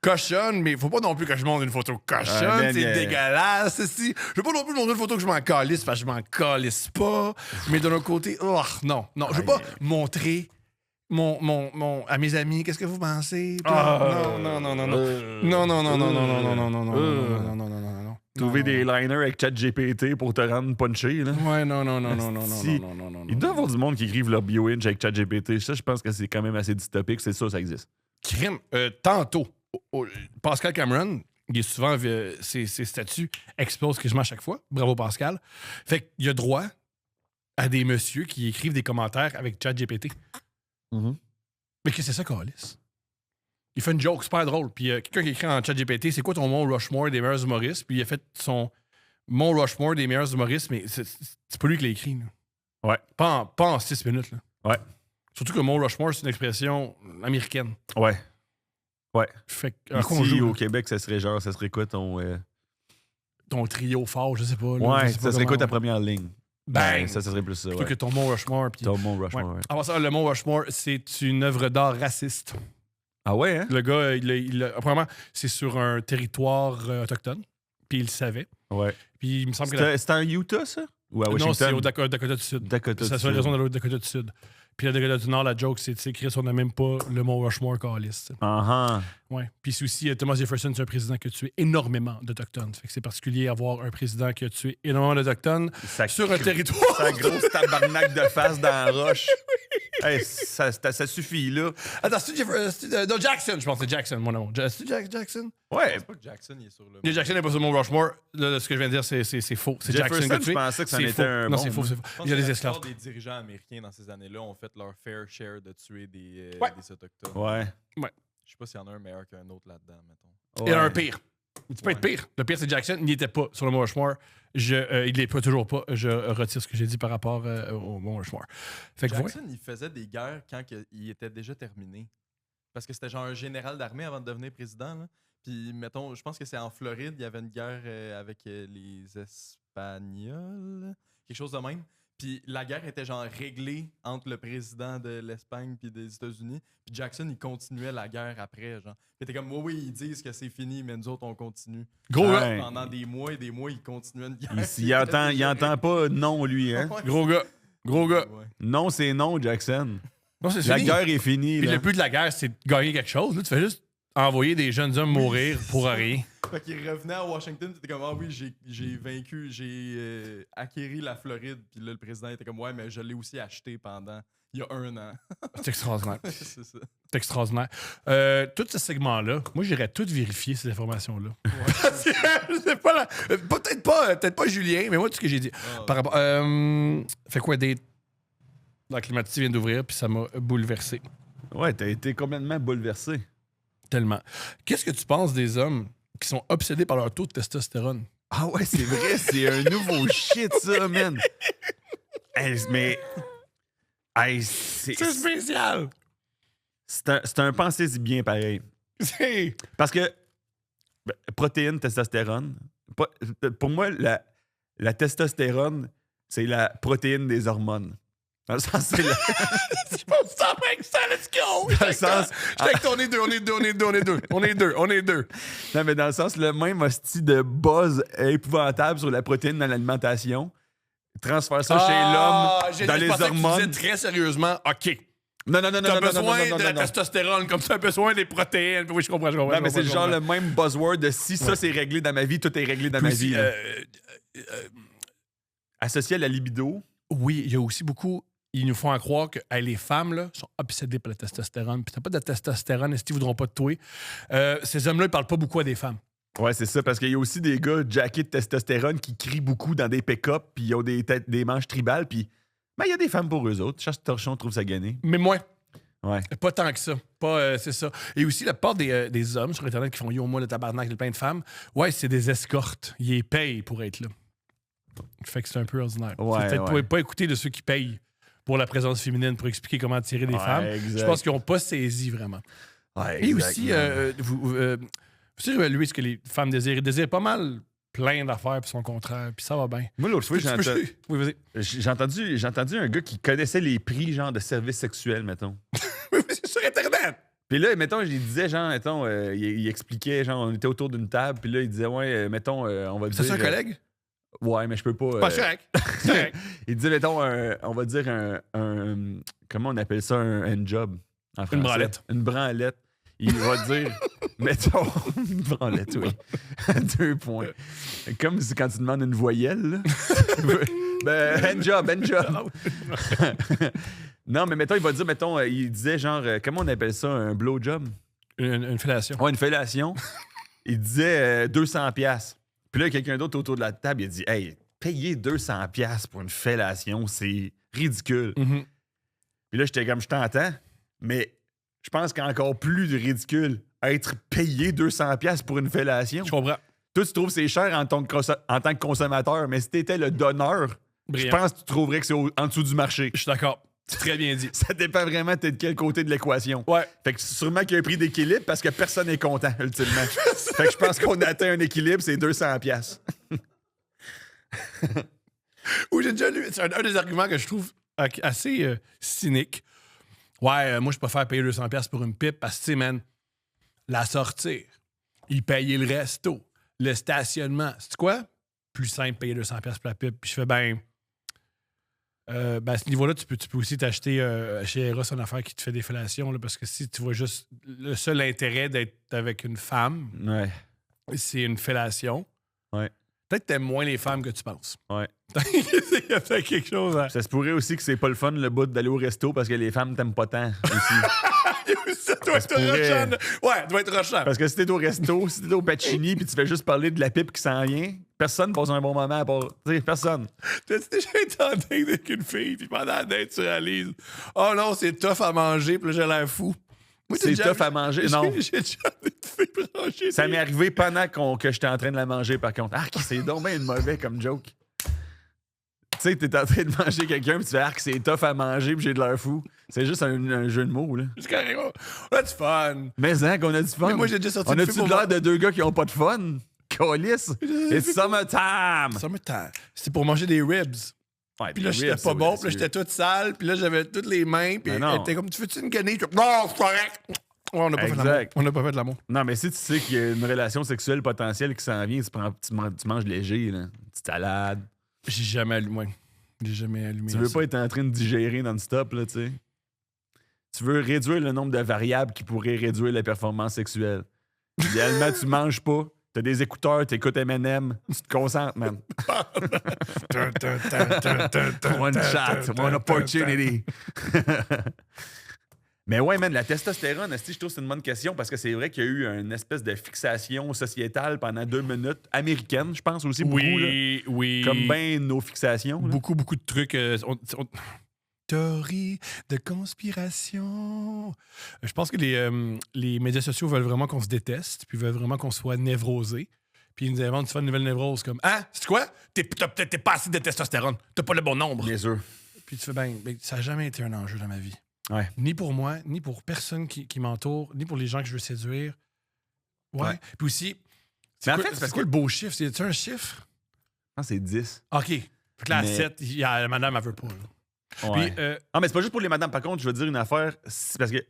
cochonne, mais faut pas non plus que je montre une photo cochonne, man, c'est dégueulasse. Si. Je veux pas non plus montrer une photo que je m'en calisse, parce que je m'en calisse pas. Mais d'un autre côté, non. Je veux pas montrer à mes amis, qu'est-ce que vous pensez? Non. Trouver des liners avec ChatGPT pour te rendre punché, là. Ouais, non. Il doit y avoir du monde qui écrive leur bio Hinge avec ChatGPT. Ça, je pense que c'est quand même assez dystopique. C'est ça existe. Crime. Tantôt, Pascal Cameron, il est souvent, ses statuts explosent quasiment à chaque fois. Bravo, Pascal. Fait qu'il a droit à des messieurs qui écrivent des commentaires avec ChatGPT. Mm-hmm. Mais qu'est-ce que c'est ça, Calis? Il fait une joke super drôle. Puis quelqu'un qui écrit en ChatGPT, c'est quoi ton Mont Rushmore des meilleurs humoristes? Puis il a fait son Mont Rushmore des meilleurs humoristes, mais c'est pas lui qui l'a écrit. Là. Ouais. Pas en 6 minutes. Là. Ouais. Surtout que Mont Rushmore, c'est une expression américaine. Ouais. Fait que, Ici, au Québec, ça serait quoi ton trio fort, je sais pas. Là, ouais, je sais pas ça serait quoi ta comment. première ligne? Bang! Ouais, ça serait plus ça, Plutôt que ton Mont Rushmore. Puis... Ton Mont Rushmore, Ouais. ouais. Avant ça, le Mont Rushmore, c'est une œuvre d'art raciste. Ah ouais, hein? Le gars, premièrement, c'est sur un territoire autochtone, puis il le savait. Ouais. Puis il me semble que... C'était en Utah, ça? Ou à Washington? Non, c'est au Dakota du Sud. Dakota C'est la seule raison de l'autre Dakota du Sud. Puis le Dakota du Nord, la joke, c'est, tu sais, Chris, on n'a même pas le Mont Rushmore Callis. Ouais. Puis c'est aussi, Thomas Jefferson, c'est un président qui a tué énormément d'Autochtones. Fait que c'est particulier d'avoir un président qui a tué énormément d'Autochtones sur un territoire. Sa grosse tabarnak de face dans la roche. Hey, ça suffit, là. Attends, non, Jackson, je pense que c'est Jackson, mon amour. C'est Jackson? Ouais. C'est pas que Jackson il est sur le. Jackson n'est pas sur le Mont Rushmore. Là, ce que je viens de dire, c'est faux. C'est Jackson qui a Jefferson, tué. je pensais que ça en C'est était faux. un Non, bon. c'est faux. Je pense Il y a que des la esclaves. plupart des dirigeants américains dans ces années-là ont fait leur fair share de tuer des Autochtones. Ouais. Je sais pas s'il y en a un meilleur qu'un autre là-dedans, mettons. Il y en a un pire. Tu peux être pire. Le pire, c'est Jackson. Il n'était pas sur le Mont Rushmore. Il n'est pas toujours pas. Je retire ce que j'ai dit par rapport au Mont Rushmore. Fait que Jackson, il faisait des guerres quand il était déjà terminé. Parce que c'était genre un général d'armée avant de devenir président. Là. Puis, mettons, je pense que c'est en Floride, il y avait une guerre avec les Espagnols. Quelque chose de même. Puis la guerre était genre réglée entre le président de l'Espagne puis des États-Unis. Puis Jackson, il continuait la guerre après, genre. Puis t'es comme, oui, ils disent que c'est fini, mais nous autres, on continue. Gros Genre, gars. pendant des mois et des mois, il continuait une guerre. Il entend pas non, lui, hein? Ouais. Gros gars. Ouais. Non, c'est non, Jackson. Non, c'est La fini. guerre est finie, Puis là. le but de la guerre, c'est de gagner quelque chose. Là, tu fais juste envoyer des jeunes hommes mourir pour rien. Fait qu'il revenait à Washington, c'était comme, ah oui, j'ai vaincu, j'ai acquéri la Floride. Puis là, le président était comme, ouais, mais je l'ai aussi acheté pendant, il y a 1 an. C'est extraordinaire. C'est ça. C'est extraordinaire. Tout ce segment-là, moi, j'irais tout vérifier ces informations-là. C'est pas la... Peut-être pas Julien, mais moi, tout ce que j'ai dit. Par rapport... fait quoi, la climatisée vient d'ouvrir, puis ça m'a bouleversé. Ouais, t'as été complètement bouleversé. Tellement. Qu'est-ce que tu penses des hommes qui sont obsédés par leur taux de testostérone? Ah ouais, c'est vrai, c'est un nouveau shit, ça, man. Hey, mais... Hey, C'est spécial! c'est un pensez-y bien pareil. C'est... Parce que protéines, testostérone, pour moi, la testostérone, c'est la protéine des hormones. Dans le sens, c'est la... C'est pas ça, mec, ça, let's go! Dans le sens... On est deux. Non, mais dans le sens, le même hostie de buzz épouvantable sur la protéine dans l'alimentation, transfère ça chez l'homme, dans les hormones. Tu disais très sérieusement, OK, Non, t'as besoin de la testostérone comme tu as besoin des protéines. Oui, je comprends. Non, mais c'est genre le même buzzword de si ça c'est réglé dans ma vie, tout est réglé dans ma vie. là. Associé à la libido. Oui, il y a aussi beaucoup... Ils nous font croire que les femmes là, sont obsédées par la testostérone. Puis t'as pas de testostérone, est-ce qu'ils voudront pas te tuer? Ces hommes-là, ils parlent pas beaucoup à des femmes. Ouais, c'est ça, parce qu'il y a aussi des gars jackés de testostérone qui crient beaucoup dans des pick-up, puis ils ont des manches tribales, puis il y a des femmes pour eux autres. Chaque torchon trouve ça gagné. Mais moins. Ouais. Pas tant que ça. C'est ça. Et aussi, la part des hommes sur Internet qui font « Yo, moi, le tabarnak, il y a plein de femmes », ouais, c'est des escortes. Ils les payent pour être là. Fait que c'est un peu ordinaire. Ouais, c'est peut-être ouais. pas écouter de ceux qui payent pour la présence féminine, pour expliquer comment attirer des femmes. exact. Je pense qu'ils n'ont pas saisi vraiment. Ouais, Et aussi, vous savez, lui, ce que les femmes désirent, ils désirent pas mal plein d'affaires, puis son contraire, puis ça va bien. Moi, l'autre fois, Oui, vas-y. j'ai entendu un gars qui connaissait les prix, genre, de services sexuels, mettons. Oui, c'est sur Internet! Puis là, mettons, il disait, genre, mettons, il expliquait, genre, on était autour d'une table, puis là, il disait, ouais, mettons, on va dire... C'est un collègue? Ouais, mais je peux pas... Pas correct. C'est correct. Il disait, mettons, on va dire comment on appelle ça, un job en français? branlette. Une branlette. Il va dire, mettons, une branlette, oui. 2 points. Comme quand tu demandes une voyelle, là. Ben, hand job. Non, mais mettons, il va dire, mettons, il disait genre, comment on appelle ça, un blowjob? Une fellation. Ouais, une fellation. Il disait 200$. Puis là, quelqu'un d'autre autour de la table, il a dit, hey, payer 200$ pour une fellation, c'est ridicule. Mhm. Puis là, j'étais comme, je t'entends, mais je pense qu'encore plus de ridicule, être payé 200$ pour une fellation. Je comprends. Toi, tu trouves que c'est cher en tant que consommateur, mais si t'étais le donneur, je pense que tu trouverais que c'est en dessous du marché. Je suis d'accord. C'est très bien dit. Ça dépend vraiment de quel côté de l'équation. Ouais. Fait que sûrement qu'il y a un prix d'équilibre parce que personne n'est content, ultimement. Fait que je pense qu'on a atteint un équilibre, c'est 200$. Oui, j'ai déjà lu. C'est un des arguments que je trouve assez cynique. Ouais, moi, je préfère payer 200$ pour une pipe parce que, tu sais, man, la sortir, il payait le resto, le stationnement. C'est quoi? Plus simple payer 200$ pour la pipe. Puis je fais, à ce niveau-là, tu peux aussi t'acheter chez Eros une affaire qui te fait des fellations, là, parce que si tu vois juste le seul intérêt d'être avec une femme, Ouais. c'est une fellation. Ouais. Peut-être que t'aimes moins les femmes que tu penses. Ouais. Il y a peut-être quelque chose à... Ça se pourrait aussi que c'est pas le fun le bout d'aller au resto parce que les femmes t'aiment pas tant aussi. Ça doit être rochant. Ouais, ça doit être rochant. Parce que si t'es au resto, si t'es au Pacini puis tu fais juste parler de la pipe qui s'en vient, personne passe un bon moment à part. Tu sais, personne. T'as-tu déjà été en date avec une fille puis pendant la date, tu réalises « Oh non, c'est tough à manger, puis là, j'ai l'air fou. » C'est tough à manger. Non. J'ai déjà des filles branchées. Ça m'est arrivé pendant que j'étais en train de la manger, par contre. Ah, c'est donc bien mauvais comme joke. Tu sais, t'es en train de manger quelqu'un, puis tu fais « Ah, c'est tough à manger, puis j'ai de l'air fou. » C'est juste un jeu de mots, là. C'est carrément. On a du fun. Mais hein, qu'on a du fun. Mais moi, j'ai déjà sorti On une a-tu fille pour l'air de 2 gars qui ont pas de fun? Calice. It's summertime. Summertime. C'était pour manger des ribs. Ouais, Puis là, des j'étais ribs, pas c'est bon, vrai, puis là, j'étais toute sale, puis là, j'avais toutes les mains, puis Mais elle non. était comme « Tu veux-tu une guenille? » Non, c'est correct. Ouais, on n'a pas fait de l'amour. Exact. On n'a pas fait de l'amour. Non, mais si tu sais qu'il y a une relation sexuelle potentielle qui s'en vient, tu manges léger, là. Une petite salade. J'ai jamais allumé. J'ai jamais allumé. Tu veux ça. pas être en train de digérer non-stop, là, tu sais. Tu veux réduire le nombre de variables qui pourraient réduire la performance sexuelle. Idéalement, tu manges pas. T'as des écouteurs, t'écoutes M&M, tu te concentres, man. One shot, one opportunity. Mais ouais, man, la testostérone, je trouve que c'est une bonne question parce que c'est vrai qu'il y a eu une espèce de fixation sociétale pendant 2 minutes, américaine, je pense aussi beaucoup. Oui, Là, oui. comme bien nos fixations. Là. Beaucoup de trucs. Théorie de conspiration. Je pense que les médias sociaux veulent vraiment qu'on se déteste, puis veulent vraiment qu'on soit névrosé. Puis ils nous inventent une nouvelle névrose comme « Ah, c'est quoi? T'es pas assez de testostérone. T'as pas le bon nombre. » Bien sûr. Puis tu fais « Ben, ça n'a jamais été un enjeu dans ma vie. Ouais. Ni pour moi, ni pour personne qui m'entoure, ni pour les gens que je veux séduire. Ouais. Puis aussi, Mais en quoi, fait, c'est parce quoi que- le beau chiffre? C'est-tu un chiffre? Je pense que c'est 10. OK. Fait que là, à Mais- 7, la madame, elle veut pas. Là. Ouais. Puis, Ah, mais c'est pas juste pour les madames. Par contre, je veux dire une affaire. C'est parce que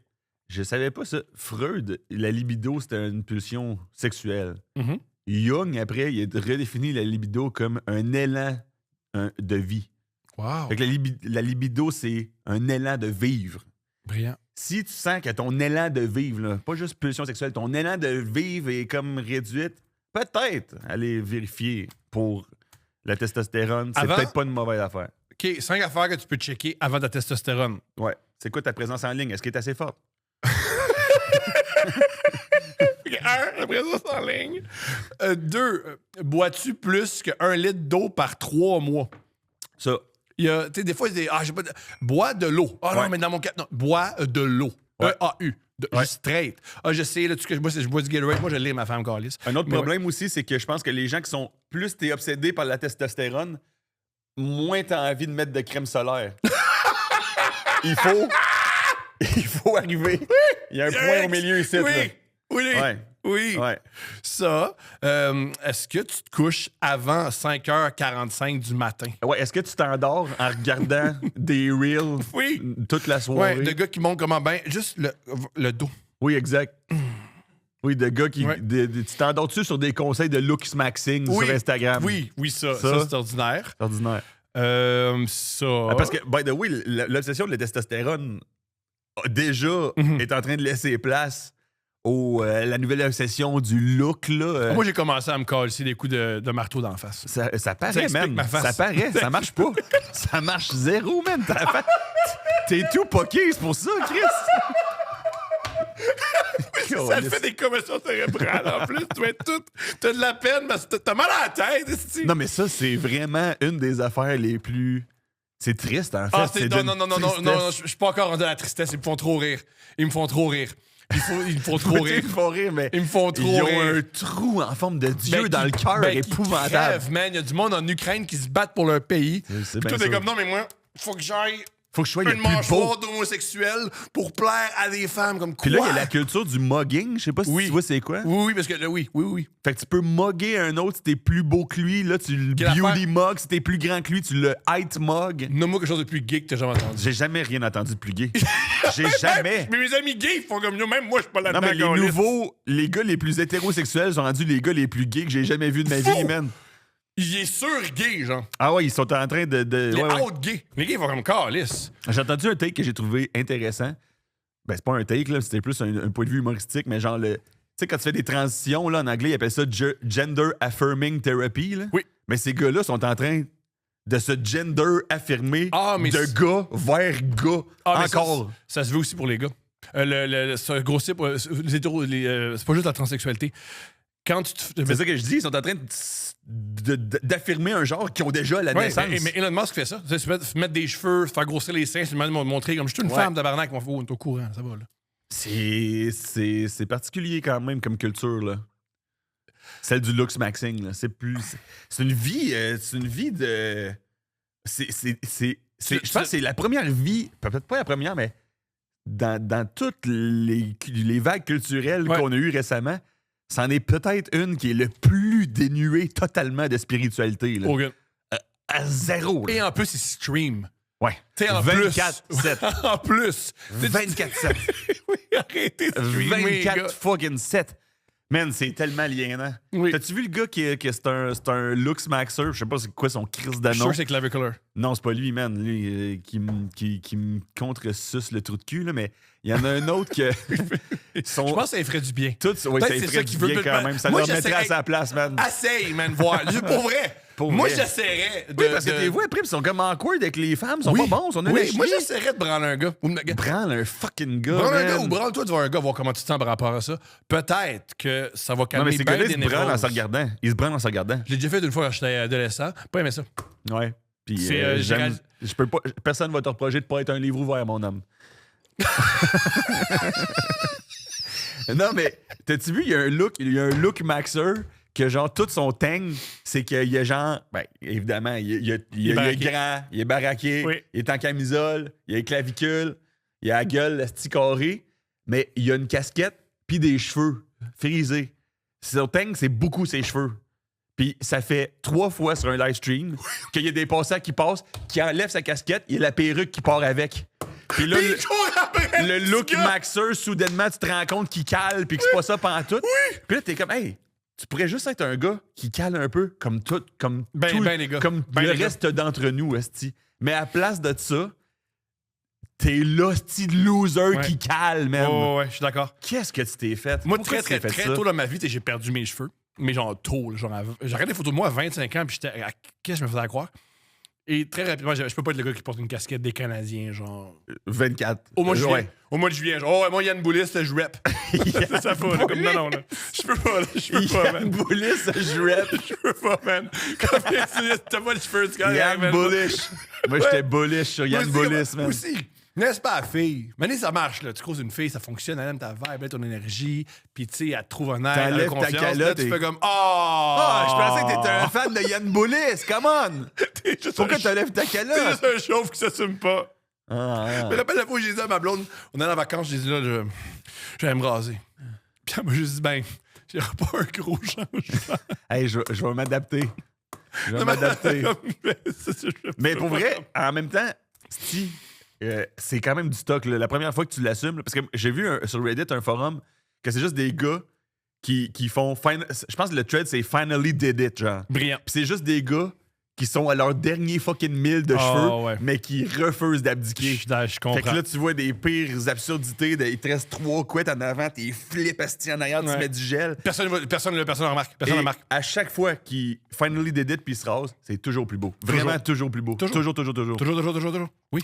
je savais pas ça. Freud, la libido, c'était une pulsion sexuelle. mhm. Jung, après, il a redéfini la libido comme un élan de vie. Wow. Fait que la libido, c'est un élan de vivre. Brillant. Si tu sens que ton élan de vivre, là, pas juste pulsion sexuelle, ton élan de vivre est comme réduite, peut-être aller vérifier pour la testostérone. C'est Avant- peut-être pas une mauvaise affaire. OK, 5 affaires que tu peux checker avant ta testostérone. Ouais. C'est quoi ta présence en ligne? Est-ce qu'elle est assez forte? 1, la présence en ligne. 2, bois-tu plus que 1 litre d'eau par 3 mois? Ça. Il y a, tu sais, des fois, il y a des, j'ai pas de... Bois de l'eau. Ah non, Ouais. mais dans mon cas, non. Bois de l'eau. Ouais. E-A-U. Ouais. Juste straight. Ah, je sais, là, moi, je bois du Gatorade. Moi, je l'ai, ma femme, Carlis. Un autre Mais problème aussi, c'est que je pense que les gens qui sont plus t'es obsédé par la testostérone, moins t'as envie de mettre de crème solaire. il faut arriver. Il y a un point au milieu ici. Oui, Là. oui, Ouais. oui. Ouais. Ça, est-ce que tu te couches avant 5h45 du matin? Ouais, est-ce que tu t'endors en regardant des reels Oui. toute la soirée? Ouais, de gars qui montent comme un bain, juste le dos. Oui, exact. Oui, de gars qui. Ouais. Tu t'endors-tu sur des conseils de looks maxing Oui. sur Instagram? Oui, ça Ça? c'est ordinaire. C'est ordinaire. Ça. Parce que, by the way, l'obsession de la testostérone déjà est en train de laisser place la nouvelle obsession du look. Là. Moi, j'ai commencé à me coller des coups de marteau d'en face. Ça paraît, explique man. ma face. Ça paraît, ça marche pas. Ça marche zéro, man. T'es tout poqué, c'est pour ça, Chris. Ça te fait des commotions cérébrales en plus. T'as de la peine parce que t'as mal à la tête. esti. Non, mais ça, c'est vraiment une des affaires les plus. C'est triste, en fait. Non, je suis pas encore rendu à la tristesse. Ils me font trop rire. Ils me font trop rire. Ils me font trop rire. Ils me font rire, mais. Ils me font trop Ils ont rire. un trou en forme de Dieu dans le cœur qui épouvantable. crèvent, man. Il y a du monde en Ukraine qui se battent pour leur pays. C'est Puis bien toi, t'es ça. comme, non, mais moi, faut que j'aille Faut que je sois le une plus beau. mâchoire d'homosexuel pour plaire à des femmes comme quoi. Puis là, il y a la culture du mugging. Je sais pas si Oui. tu vois c'est quoi. Oui, parce que là, oui. Fait que tu peux mugger un autre si t'es plus beau que lui. Là, tu le Quelle beauty mug. Si t'es plus grand que lui, tu le height mug. Nomme-moi quelque chose de plus gay que t'as jamais entendu. J'ai jamais rien entendu de plus gay. J'ai jamais. Mais mes amis gays font comme nous. Même moi, je suis pas Non, là-dedans. mais les câlisse. nouveaux, les gars les plus hétérosexuels sont rendus les gars les plus gays que j'ai jamais vus de ma vie, Faux. man. Il est sûr gay, genre. Ah ouais, ils sont en train de. Les ouais, ouais. out gays. Les gays font comme calice. J'ai entendu un take que j'ai trouvé intéressant. Ben, c'est pas un take, là, c'était plus un point de vue humoristique, mais genre, tu sais, quand tu fais des transitions, là, en anglais, ils appellent ça gender affirming therapy. Là. Oui. Mais ces gars-là sont en train de se gender affirmer Mais de gars vers gars. mais encore. Ça se veut aussi pour les gars. C'est un gros site pour les hétéros. C'est pas juste la transsexualité. Quand tu te. C'est ça que je dis, ils sont en train d'affirmer un genre qu'ils ont déjà à la Ouais, naissance. mais Elon Musk fait ça. Tu sais, se mettre des cheveux, se faire grossir les seins, se montrer comme je suis une femme tabarnak. On est au courant, ça va là. C'est particulier quand même comme culture, là. Celle du looks maxing, là. C'est une vie. C'est une vie de. Je pense que c'est la première vie. Peut-être pas la première, mais dans toutes les vagues culturelles qu'on a eues récemment, c'en est peut-être une qui est le plus dénuée totalement de spiritualité. Là. Hogan. À zéro. Là. Et en plus, il stream. Ouais. Tu sais, en 24/7. en plus. 24/7. Oui, arrêtez de streamer, 24 gars. fucking 7. Man, c'est tellement aliénant. Oui. T'as-tu vu le gars qui c'est un looks maxer? Je sais pas c'est quoi son crise Je suis d'annonce. sûr que c'est clavicular. Non, c'est pas lui, man. Lui, qui me contre-suce le trou de cul, là, mais il y en a un autre que. Je pense que ça lui ferait du bien. Tout, ouais, Peut-être ça c'est lui ça ferait qu'il du veut. bien quand même. Ça Moi, leur mettrait à j'essaie- sa place, man. Essaye, man, voir. Pour vrai. Pour Moi, vrai. j'essaierais de. Oui, parce que de- t'es vois après, ils sont comme awkward avec les femmes, ils sont Oui. pas bons, ils sont nuls à Oui, moi, chier. j'essaierais de branler un gars. Branle un fucking gars, Branle un gars man. ou branle-toi devant un gars, voir comment tu te sens par rapport à ça. Peut-être que ça va Non, calmer mais ces bien gars-là, des ils se branlent en se névroses. regardant. Ils se branlent en se regardant. Je l'ai déjà fait une fois quand j'étais adolescent. Pas aimé ça. Ouais. Puis C'est, je peux pas. Personne va te reprocher de pas être un livre ouvert, mon homme. Non, mais t'as-tu vu, il y a un look maxer que genre tout son teigne, c'est qu'il y a genre. Ben, évidemment, il est baraqué. grand, il est baraqué, Oui. il est en camisole, il a les clavicules, il a la gueule, le sti carré, mais il a une casquette puis des cheveux frisés. Son teigne, c'est beaucoup ses cheveux. Puis ça fait 3 fois sur un live stream qu'il y a des passants qui passent, qui enlèvent sa casquette, il y a la perruque qui part avec. Puis là, Il court après le petit look gars. maxer, soudainement, tu te rends compte qu'il cale puis que c'est pas ça pantoute. Puis là, t'es comme, hey, tu pourrais juste être un gars qui cale un peu comme tout, comme Ben, tout, ben, les gars. comme Ben, le les gars. reste d'entre nous, esti. Mais à place de ça, t'es l'hostie de loser Ouais. qui cale, man. Oh, ouais, je suis d'accord. Qu'est-ce que tu t'es fait? Moi, Pourquoi très tu t'es fait ça? tôt dans ma vie, j'ai perdu mes cheveux. Mais genre tôt, là, j'ai regardé des photos de moi à 25 ans, puis j'étais. Qu'est-ce que je me faisais croire? Et très rapidement, je peux pas être le gars qui porte une casquette des Canadiens, genre. 24. Au mois de juillet. Ouais. Au mois de juillet, genre, oh, ouais, moi, Yann Boulis, je rap. C'est ça, pas, là, comme non, là. Je peux pas, là. Je peux pas, Yann man. Boulis, je rap. Je peux pas, man. Comme t'as pas de cheveux, tu connais, Yann man. Bullish. Moi, j'étais bullish sur Yann Moi aussi, Bullis, moi man. aussi. N'est-ce pas, la fille? Mais ça marche, là. Tu croises une fille, ça fonctionne, elle aime ta vibe, elle aime ton énergie, puis tu sais, elle te trouve un air, elle a T'enlèves ta confiance. Là, calotte tu et- fais comme, Ah, je pensais que t'étais un fan de Yann Bullis. Come on! T'es juste Pourquoi un t'enlèves ta T'es calotte? juste un chauve qui s'assume pas. Ah, ah. Je me rappelle la fois où j'ai dit à ma blonde, on est en vacances, j'ai dit là, je vais me raser. Puis elle m'a juste dit, ben, j'ai pas un gros changement. Hey, je vais m'adapter. Je vais m'adapter. Mais pour vrai, en même temps, si, c'est quand même du stock. Là. La première fois que tu l'assumes, là, parce que j'ai vu sur Reddit un forum que c'est juste des gars qui font... je pense que le thread, c'est « Finally did it », genre. Brillant. Puis c'est juste des gars qui sont à leur dernier fucking 1000 de cheveux, ouais. mais qui refusent d'abdiquer. Je comprends. Fait que là, tu vois des pires absurdités. Il te reste 3 couettes en avant, t'es flip asti en arrière, tu mets du gel. Personne ne remarque. Personne ne remarque. À chaque fois qu'il finally did it puis il se rase, c'est toujours plus beau. Vraiment toujours plus beau. Toujours. Toujours. Oui.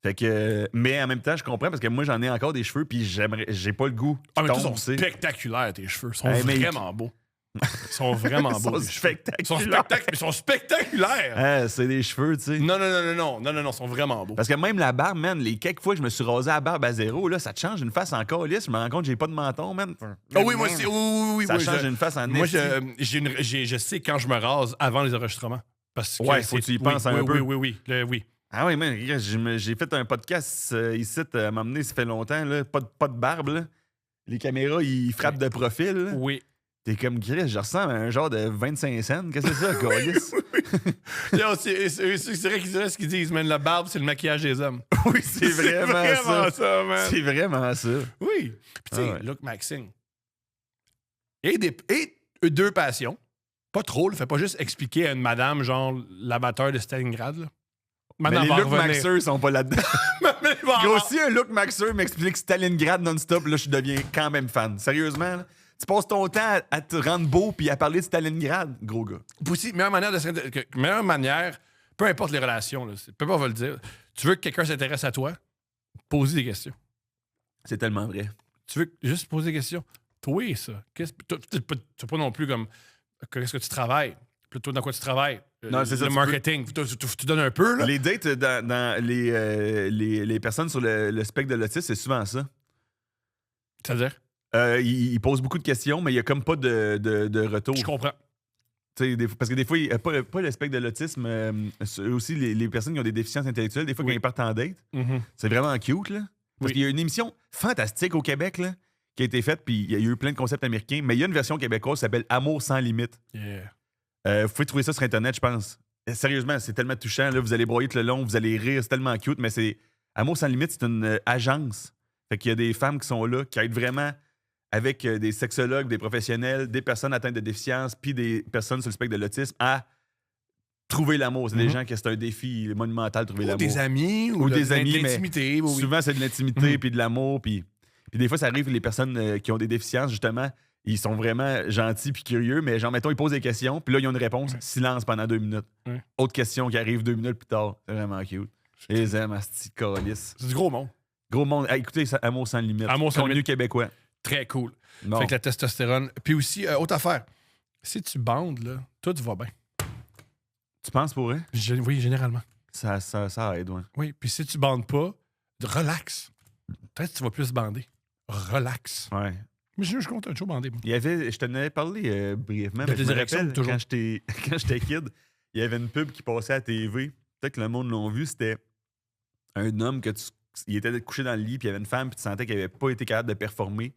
Fait que, mais en même temps, je comprends parce que moi, j'en ai encore des cheveux puis j'ai pas le goût. Ah, mais Tombe, tous sont tu sais. spectaculaires, tes cheveux. Ils sont Hey, mec. vraiment beaux. Ils sont vraiment Ils beaux. sont les cheveux. spectaculaires. Ils sont spectaculaires. Ah, c'est des cheveux, tu sais. Non, ils sont vraiment beaux. Parce que même la barbe, man, les quelques fois que je me suis rasé la barbe à zéro, là, ça te change une face encore lisse. Je me rends compte que j'ai pas de menton, man. Oh oui, moi aussi. Oui, Ça change une face en Moi, esti. je sais quand je me rase avant les enregistrements. Parce que Ouais, faut que tu y penses un peu. Oui. Ah oui, man, j'ai fait un podcast ici, à m'emmener, ça fait longtemps, là, pas de barbe, là. Les caméras, ils frappent de profil. Là. Oui. T'es comme Chris, je ressemble à un genre de 25 cents. Qu'est-ce que c'est ça, Gaulis? C'est vrai ce qu'ils disent, man. La barbe, c'est le maquillage des hommes. Oui, c'est vraiment ça. man. C'est vraiment ça. Oui. Puis, tu sais, Ah ouais. Luc Maxine. Et deux passions. Pas trop, là. Fais pas juste expliquer à une madame, genre l'amateur de Stalingrad, là. Mais Madame les va Luc revenir. Maxeur sont pas là-dedans. Mais bon, Gros, si un Luc Maxeur m'explique Stalingrad non-stop, là, je deviens quand même fan. Sérieusement, là. Tu passes ton temps à te rendre beau puis à parler de Stalingrad, gros gars. Aussi, meilleure manière, peu importe les relations, là, peu importe va le dire, tu veux que quelqu'un s'intéresse à toi, pose des questions. C'est tellement vrai. Tu veux juste poser des questions. Toi, ça. Tu sais pas non plus comme qu'est-ce que tu travailles. Plutôt dans quoi tu travailles. Non, c'est ça, Le tu marketing. Tu donnes un peu, là. Les dates dans les personnes sur le spectre de l'autisme, c'est souvent ça. C'est-à-dire? Ils posent beaucoup de questions, mais il n'y a comme pas de retour. Je comprends. Parce que des fois, pas le spectre de l'autisme, aussi les personnes qui ont des déficiences intellectuelles, des fois, Oui. quand ils partent en date, Mhm. c'est vraiment cute, là. Parce Oui. qu'il y a une émission fantastique au Québec, là, qui a été faite, puis il y a eu plein de concepts américains, mais il y a une version québécoise qui s'appelle Amour sans limite. Yeah. Vous pouvez trouver ça sur Internet, je pense. Sérieusement, c'est tellement touchant. Là, vous allez broyer tout le long, vous allez rire, c'est tellement cute, mais c'est Amour sans limite, c'est une agence. Fait qu'il y a des femmes qui sont là, qui aident vraiment avec des sexologues, des professionnels, des personnes atteintes de déficience, puis des personnes sur le spectre de l'autisme à trouver l'amour. C'est des gens qui c'est un défi monumental de trouver Ou l'amour. des amis, Ou des amis, de mais l'intimité. Oui. Souvent, c'est de l'intimité Mhm. puis de l'amour. Puis des fois, ça arrive que les personnes qui ont des déficiences, justement, ils sont vraiment gentils puis curieux, mais genre, mettons, ils posent des questions, puis là, ils ont une réponse. Silence pendant 2 minutes. Ouais. Autre question qui arrive 2 minutes plus tard. C'est vraiment cute. Je les aime, asti de calice. C'est du gros monde. Gros monde. Hey, écoutez, ça, Amour sans limite. Amour sans Contenu limite. québécois. Très cool. Bon. Fait que la testostérone. Puis aussi, autre affaire. Si tu bandes, là, tout va bien. Tu penses pour vrai? Oui, généralement. Ça aide, ouais. Oui, puis si tu bandes pas, relax. Peut-être que tu vas plus bander. Relax. Ouais. Mais je suis content, toujours bandé. moi. Il y avait, je t'en avais parlé brièvement, De mais je me direction, rappelle, toujours. quand j'étais kid, il y avait une pub qui passait à la TV. Peut-être que le monde l'a vu, c'était un homme il était couché dans le lit, puis il y avait une femme, puis tu sentais qu'il n'avait pas été capable de performer.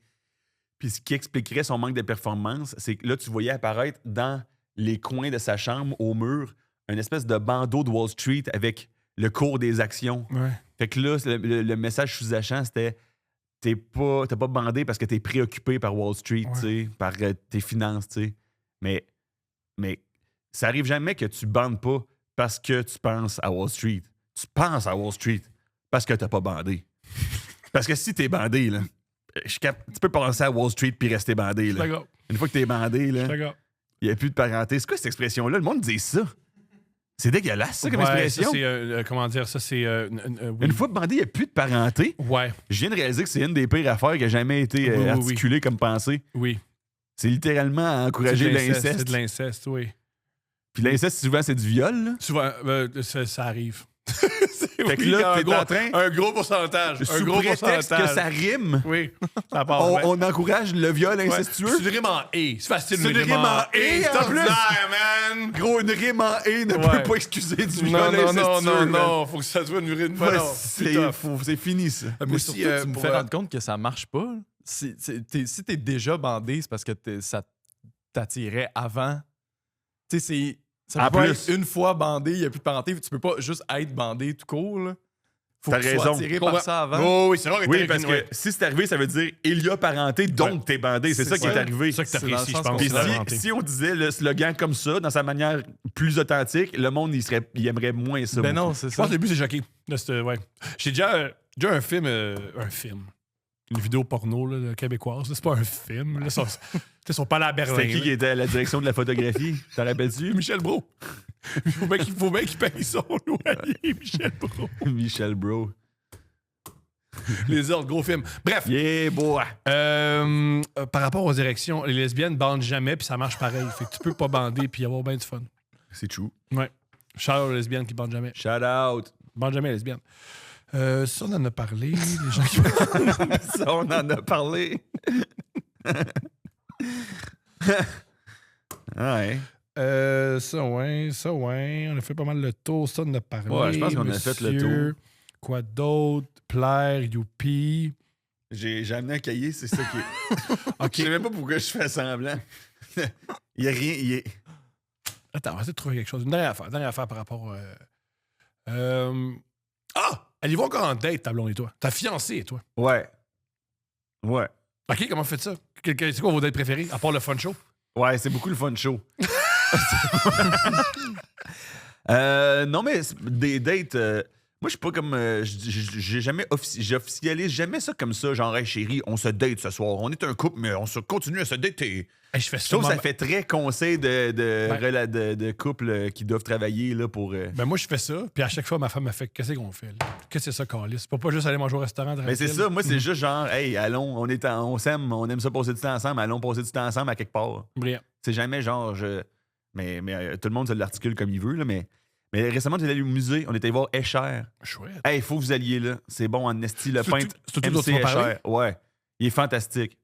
Puis ce qui expliquerait son manque de performance, c'est que là, tu voyais apparaître dans les coins de sa chambre, au mur, une espèce de bandeau de Wall Street avec le cours des actions. Ouais. Fait que là, le message sous-jacent, c'était t'as pas bandé parce que t'es préoccupé par Wall Street, Ouais. tu sais, par tes finances, tu sais. Mais ça arrive jamais que tu bandes pas parce que tu penses à Wall Street. Tu penses à Wall Street parce que t'as pas bandé. Parce que si t'es bandé, là, tu peux penser à Wall Street puis rester bandé, là. D'accord. Une fois que t'es bandé, là, D'accord. il n'y a plus de parenté. C'est quoi cette expression-là? Le monde dit ça. C'est dégueulasse, ça, comme Ouais, expression. ça, c'est, comment dire, ça, c'est... oui. Une fois bandé, il n'y a plus de parenté. Ouais, Je viens de réaliser que c'est une des pires affaires qui a jamais été Oui. articulée comme pensée. oui. C'est littéralement encourager C'est de l'inceste. C'est de l'inceste, oui. Puis l'inceste, souvent, c'est du viol. Là. Souvent, ça arrive. Fait que là, t'es en train... Un gros pourcentage. Sous prétexte que ça rime, Oui, ça part. Ouais. on encourage le viol incestueux. C'est une rime en « et ». C'est facile, C'est une rime en « et », C'est en plus. ordinaire, man. Gros, une rime en « et » ne Ouais. peut pas excuser du viol Non, incestueux. non. Faut que ça soit une rime. Ouais, Non, c'est fini, ça. Mais Moi surtout, aussi, tu me pour, fais rendre compte que ça marche pas. Là. Si t'es déjà bandé, c'est parce que ça t'attirait avant. Tu sais, ça En peut pas plus. être une fois bandé, il n'y a plus de parenté. Tu peux pas juste être bandé tout court. Là. Faut T'as que tu sois raison. attiré par ça avant. Oh, oui, c'est rare que Oui, t'es parce que si c'est arrivé, ça veut dire il y a parenté, donc t'es bandé. C'est C'est ça qui est ça. arrivé. C'est ça que C'est dans t'apprécies, le je sens pense. Puis qu'on la s'est volonté. si on disait le slogan comme ça, dans sa manière plus authentique, le monde, il aimerait moins ça. Ben beaucoup. non, c'est Je pense ça. que le but, c'est choqué. Ouais. J'ai déjà un film. Une vidéo porno là, québécoise. Là, c'est pas un film. Là, ils sont pas allés à Berlin. C'était qui là. était à la direction de la photographie? T'en rappelles-tu? Michel Brault. Il faut bien qu'il paye son loyer, Michel Brault. Michel Bro. Les ordres, gros film. Bref, Yeah, boy! par rapport aux érections, les lesbiennes bandent jamais, puis ça marche pareil. Fait que tu peux pas bander, puis avoir bien du fun. C'est true. Ouais. Shout aux lesbiennes qui bandent jamais. Shout out! Bandent jamais, les lesbiennes. Ça, on en a parlé. Les gens qui... Ça, on en a parlé. Ouais. Ça, ouais. On a fait pas mal le tour. Ça, on en a parlé. Ouais, je pense qu'on a fait le tour. Quoi d'autre? Plaire, youpi. J'ai amené un cahier, c'est ça qui est. OK. Je sais même pas pourquoi je fais semblant. Il y a rien. Attends, on va essayer de trouver quelque chose. Une dernière affaire par rapport... Allez-vous encore en date, ta blonde et toi? Ta fiancée et toi? Ouais. Ouais. OK, comment vous faites ça? C'est quoi vos dates préférées, à part le fun show? Ouais, c'est beaucoup le fun show. Non, mais des dates. Moi, je suis pas comme. J'officialise jamais ça comme ça. Genre, hey, chérie, on se date ce soir. On est un couple, mais on se continue à se dater. Hey, je fais Je ça. trouve que ça fait très conseil de couples qui doivent travailler là, pour. Ben moi, je fais ça, puis à chaque fois, ma femme m'a fait qu'est-ce qu'on fait? Là? Qu'est-ce que c'est ça, Carlis? C'est pas juste aller manger au restaurant. Mais c'est ça, moi, c'est juste genre, hey, allons, on s'aime, on aime ça passer du temps ensemble, allons passer du temps ensemble à quelque part. Brillant. C'est jamais genre, mais tout le monde se l'articule comme il veut, là, mais récemment, on est allé au musée, on était allé voir Escher. Chouette. Hey, il faut que vous alliez là. C'est bon, en esti, le peintre. C'est tout dont tu MC vas parler? Escher. Ouais, il est fantastique.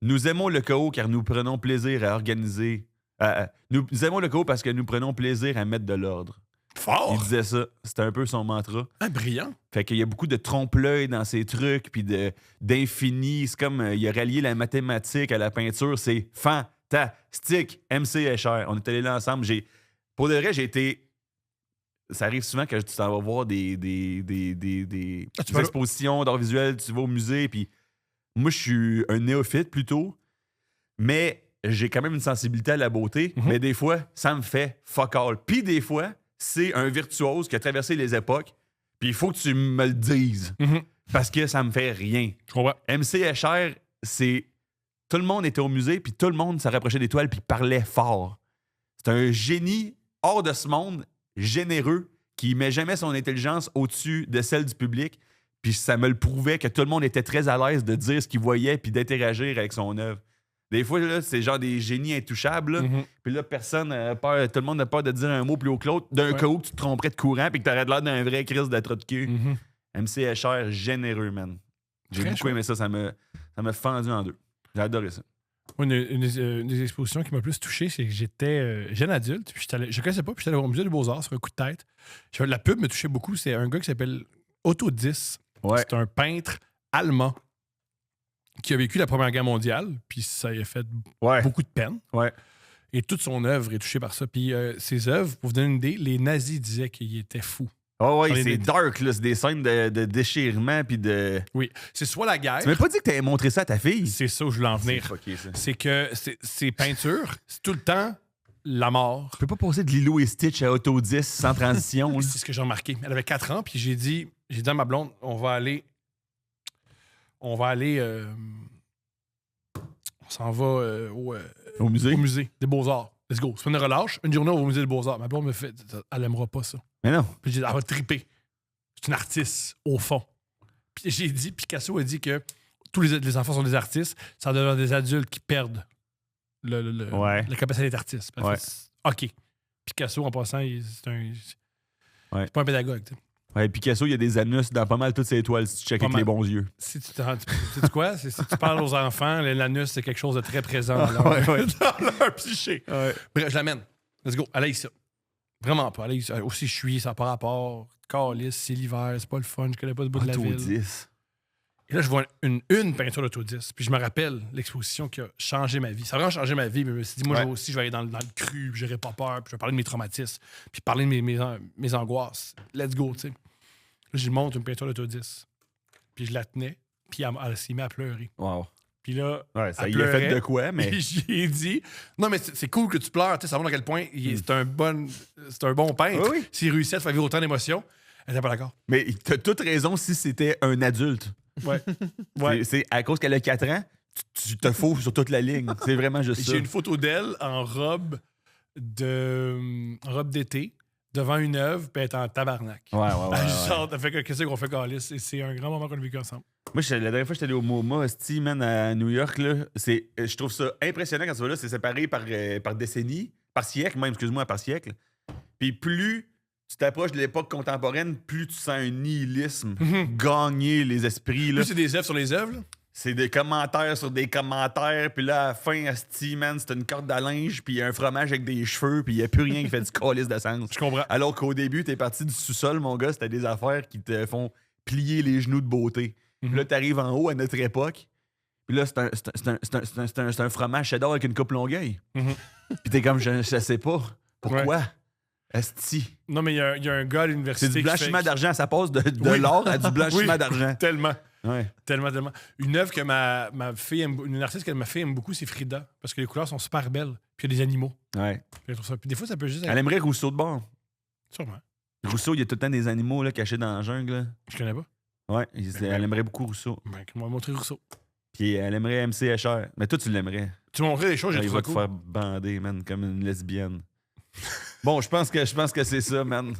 Nous aimons le chaos car nous prenons plaisir à organiser. Nous aimons le chaos parce que nous prenons plaisir à mettre de l'ordre. Fort! Il disait ça. C'était un peu son mantra. Ah, brillant. Fait qu'il y a beaucoup de trompe-l'œil dans ses trucs, puis d'infini. C'est comme il a rallié la mathématique à la peinture. C'est fantastique. MC Escher. On est allés là ensemble. Pour de vrai, j'ai été. Ça arrive souvent que tu t'en vas voir des expositions d'art visuel, tu vas au musée, puis moi, je suis un néophyte plutôt, mais j'ai quand même une sensibilité à la beauté, mais des fois, ça me fait fuck all. Puis des fois, c'est un virtuose qui a traversé les époques, puis il faut que tu me le dises, parce que ça me fait rien. Je comprends. MC Escher, c'est... Tout le monde était au musée, puis tout le monde se rapprochait des toiles, puis parlait fort. C'est un génie hors de ce monde, généreux, qui met jamais son intelligence au-dessus de celle du public. Puis ça me le prouvait que tout le monde était très à l'aise de dire ce qu'il voyait puis d'interagir avec son œuvre. Des fois, là, c'est genre des génies intouchables. Là. Puis là, personne n'a peur, tout le monde n'a peur de dire un mot plus haut que l'autre. D'un coup, tu te tromperais de courant puis que t'aurais l'air d'un vrai Christ de trou de cul. MC Escher, généreux, man. J'ai Très beaucoup aimé ça. Ça m'a fendu en deux. J'ai adoré ça. Une des expositions qui m'a le plus touché, c'est que j'étais jeune adulte, puis je connaissais pas, puis j'étais allé au musée des Beaux-Arts sur un coup de tête. La pub me touchait beaucoup. C'est un gars qui s'appelle Otto Diss. Ouais. C'est un peintre allemand qui a vécu la Première Guerre mondiale, puis ça lui a fait beaucoup de peine. Ouais. Et toute son œuvre est touchée par ça. Puis ses œuvres, pour vous donner une idée, les nazis disaient qu'il était fou. Oh ouais, Dans les c'est médias. dark, là. C'est des scènes de déchirement puis de... Oui. C'est soit la guerre. Tu m'as pas dit que t'avais montré ça à ta fille? C'est ça où je voulais en venir. C'est fucké, ça. C'est que ces peintures, c'est tout le temps la mort. Tu peux pas passer de Lilo et Stitch à Auto 10 sans transition. là. C'est ce que j'ai remarqué. Elle avait 4 ans, puis j'ai dit à ma blonde, on s'en va Au musée? au musée des Beaux-Arts. Let's go. C'est une relâche. Une journée au musée des Beaux-Arts. Ma blonde me fait, elle aimera pas ça. Mais non. Puis j'ai dit, elle va triper. C'est une artiste, au fond. Puis j'ai dit, Picasso a dit que tous les enfants sont des artistes, ça devient des adultes qui perdent la capacité d'être artiste. Ouais. OK. Picasso, en passant, c'est pas un pédagogue. T'sais. Ouais, Picasso, il y a des anus dans pas mal toutes ses étoiles si tu checkes Pas avec mal. les bons yeux. Sais-tu quoi? Si tu parles aux enfants, l'anus, c'est quelque chose de très présent dans leur, Ouais. dans leur psyché. Ouais. Bref, je l'amène. Let's go. Allez, ça. Vraiment pas. Allez, ça. Aussi, je suis, ça n'a pas rapport. Calice, c'est l'hiver, c'est pas le fun, je connais pas le bout de la Auto ville. 10. Et là, je vois une peinture d'Auto 10. Puis je me rappelle l'exposition qui a changé ma vie. Ça a vraiment changé ma vie, mais je me suis dit, moi, Ouais. aussi, je vais aller dans le cru, puis j'aurai pas peur, puis je vais parler de mes traumatismes, puis parler de mes angoisses. Let's go, tu sais. Là, je lui montre une peinture d'Auto 10. Puis je la tenais, puis elle s'est mise à pleurer. Wow. Puis là, Ouais, ça elle y a fait pleurait. de quoi, mais. Puis j'ai dit, non, mais c'est cool que tu pleures, tu sais, ça montre à quel point c'est un bon peintre. Oui, oui. S'il réussit à te faire vivre autant d'émotions, elle n'était pas d'accord. Mais t'as toute raison si c'était un adulte. Ouais. Ouais. C'est à cause qu'elle a 4 ans, tu te fous sur toute la ligne. C'est vraiment juste ça. J'ai une photo d'elle en robe d'été devant une œuvre, puis elle est en tabarnak. Ouais, ouais, ouais. Elle ouais. sort, elle fait que qu'est-ce qu'on fait, Calice? Et c'est un grand moment qu'on a vécu ensemble. Moi, la dernière fois que j'étais allé au MoMA, hostie, man, à New York, là, je trouve ça impressionnant quand tu vas là. C'est séparé par décennie, par siècle même, excuse-moi, par siècle. Puis plus tu t'approches de l'époque contemporaine, plus tu sens un nihilisme gagner les esprits. Là. Plus c'est des œuvres sur les œuvres, là. C'est des commentaires sur des commentaires, puis là, à la fin, asti, man, c'est une corde à linge, puis il y a un fromage avec des cheveux, puis il n'y a plus rien qui fait du calice de sens. Je comprends. Alors qu'au début, t'es parti du sous-sol, mon gars, c'était des affaires qui te font plier les genoux de beauté. Puis là, t'arrives en haut à notre époque, puis là, c'est un fromage cheddar avec une coupe longueuil. Mhm. Puis t'es comme, je sais pas, pourquoi? Asti. Non, mais il y a un gars à l'université. C'est du qui blanchiment fait- d'argent, ça passe de Oui. l'or à du blanchiment Oui. d'argent. Tellement. Ouais. Tellement. Une œuvre que ma fille aime, une artiste que ma fille aime beaucoup, c'est Frida. Parce que les couleurs sont super belles. Puis il y a des animaux. Ouais. Puis je trouve ça- puis des fois, ça peut juste être. Elle aimerait Rousseau de bord. Sûrement. Rousseau, il y a tout le temps des animaux là, cachés dans la jungle. Là. Je connais pas. Ouais, elle aimerait beaucoup Rousseau. Ben, on va montrer Rousseau. Puis elle aimerait MC Escher. Mais toi, tu l'aimerais. Tu m'as montré des choses, j'ai Il trouvé va ça te cool. faire bander, man, comme une lesbienne. Bon, je pense que c'est ça, man.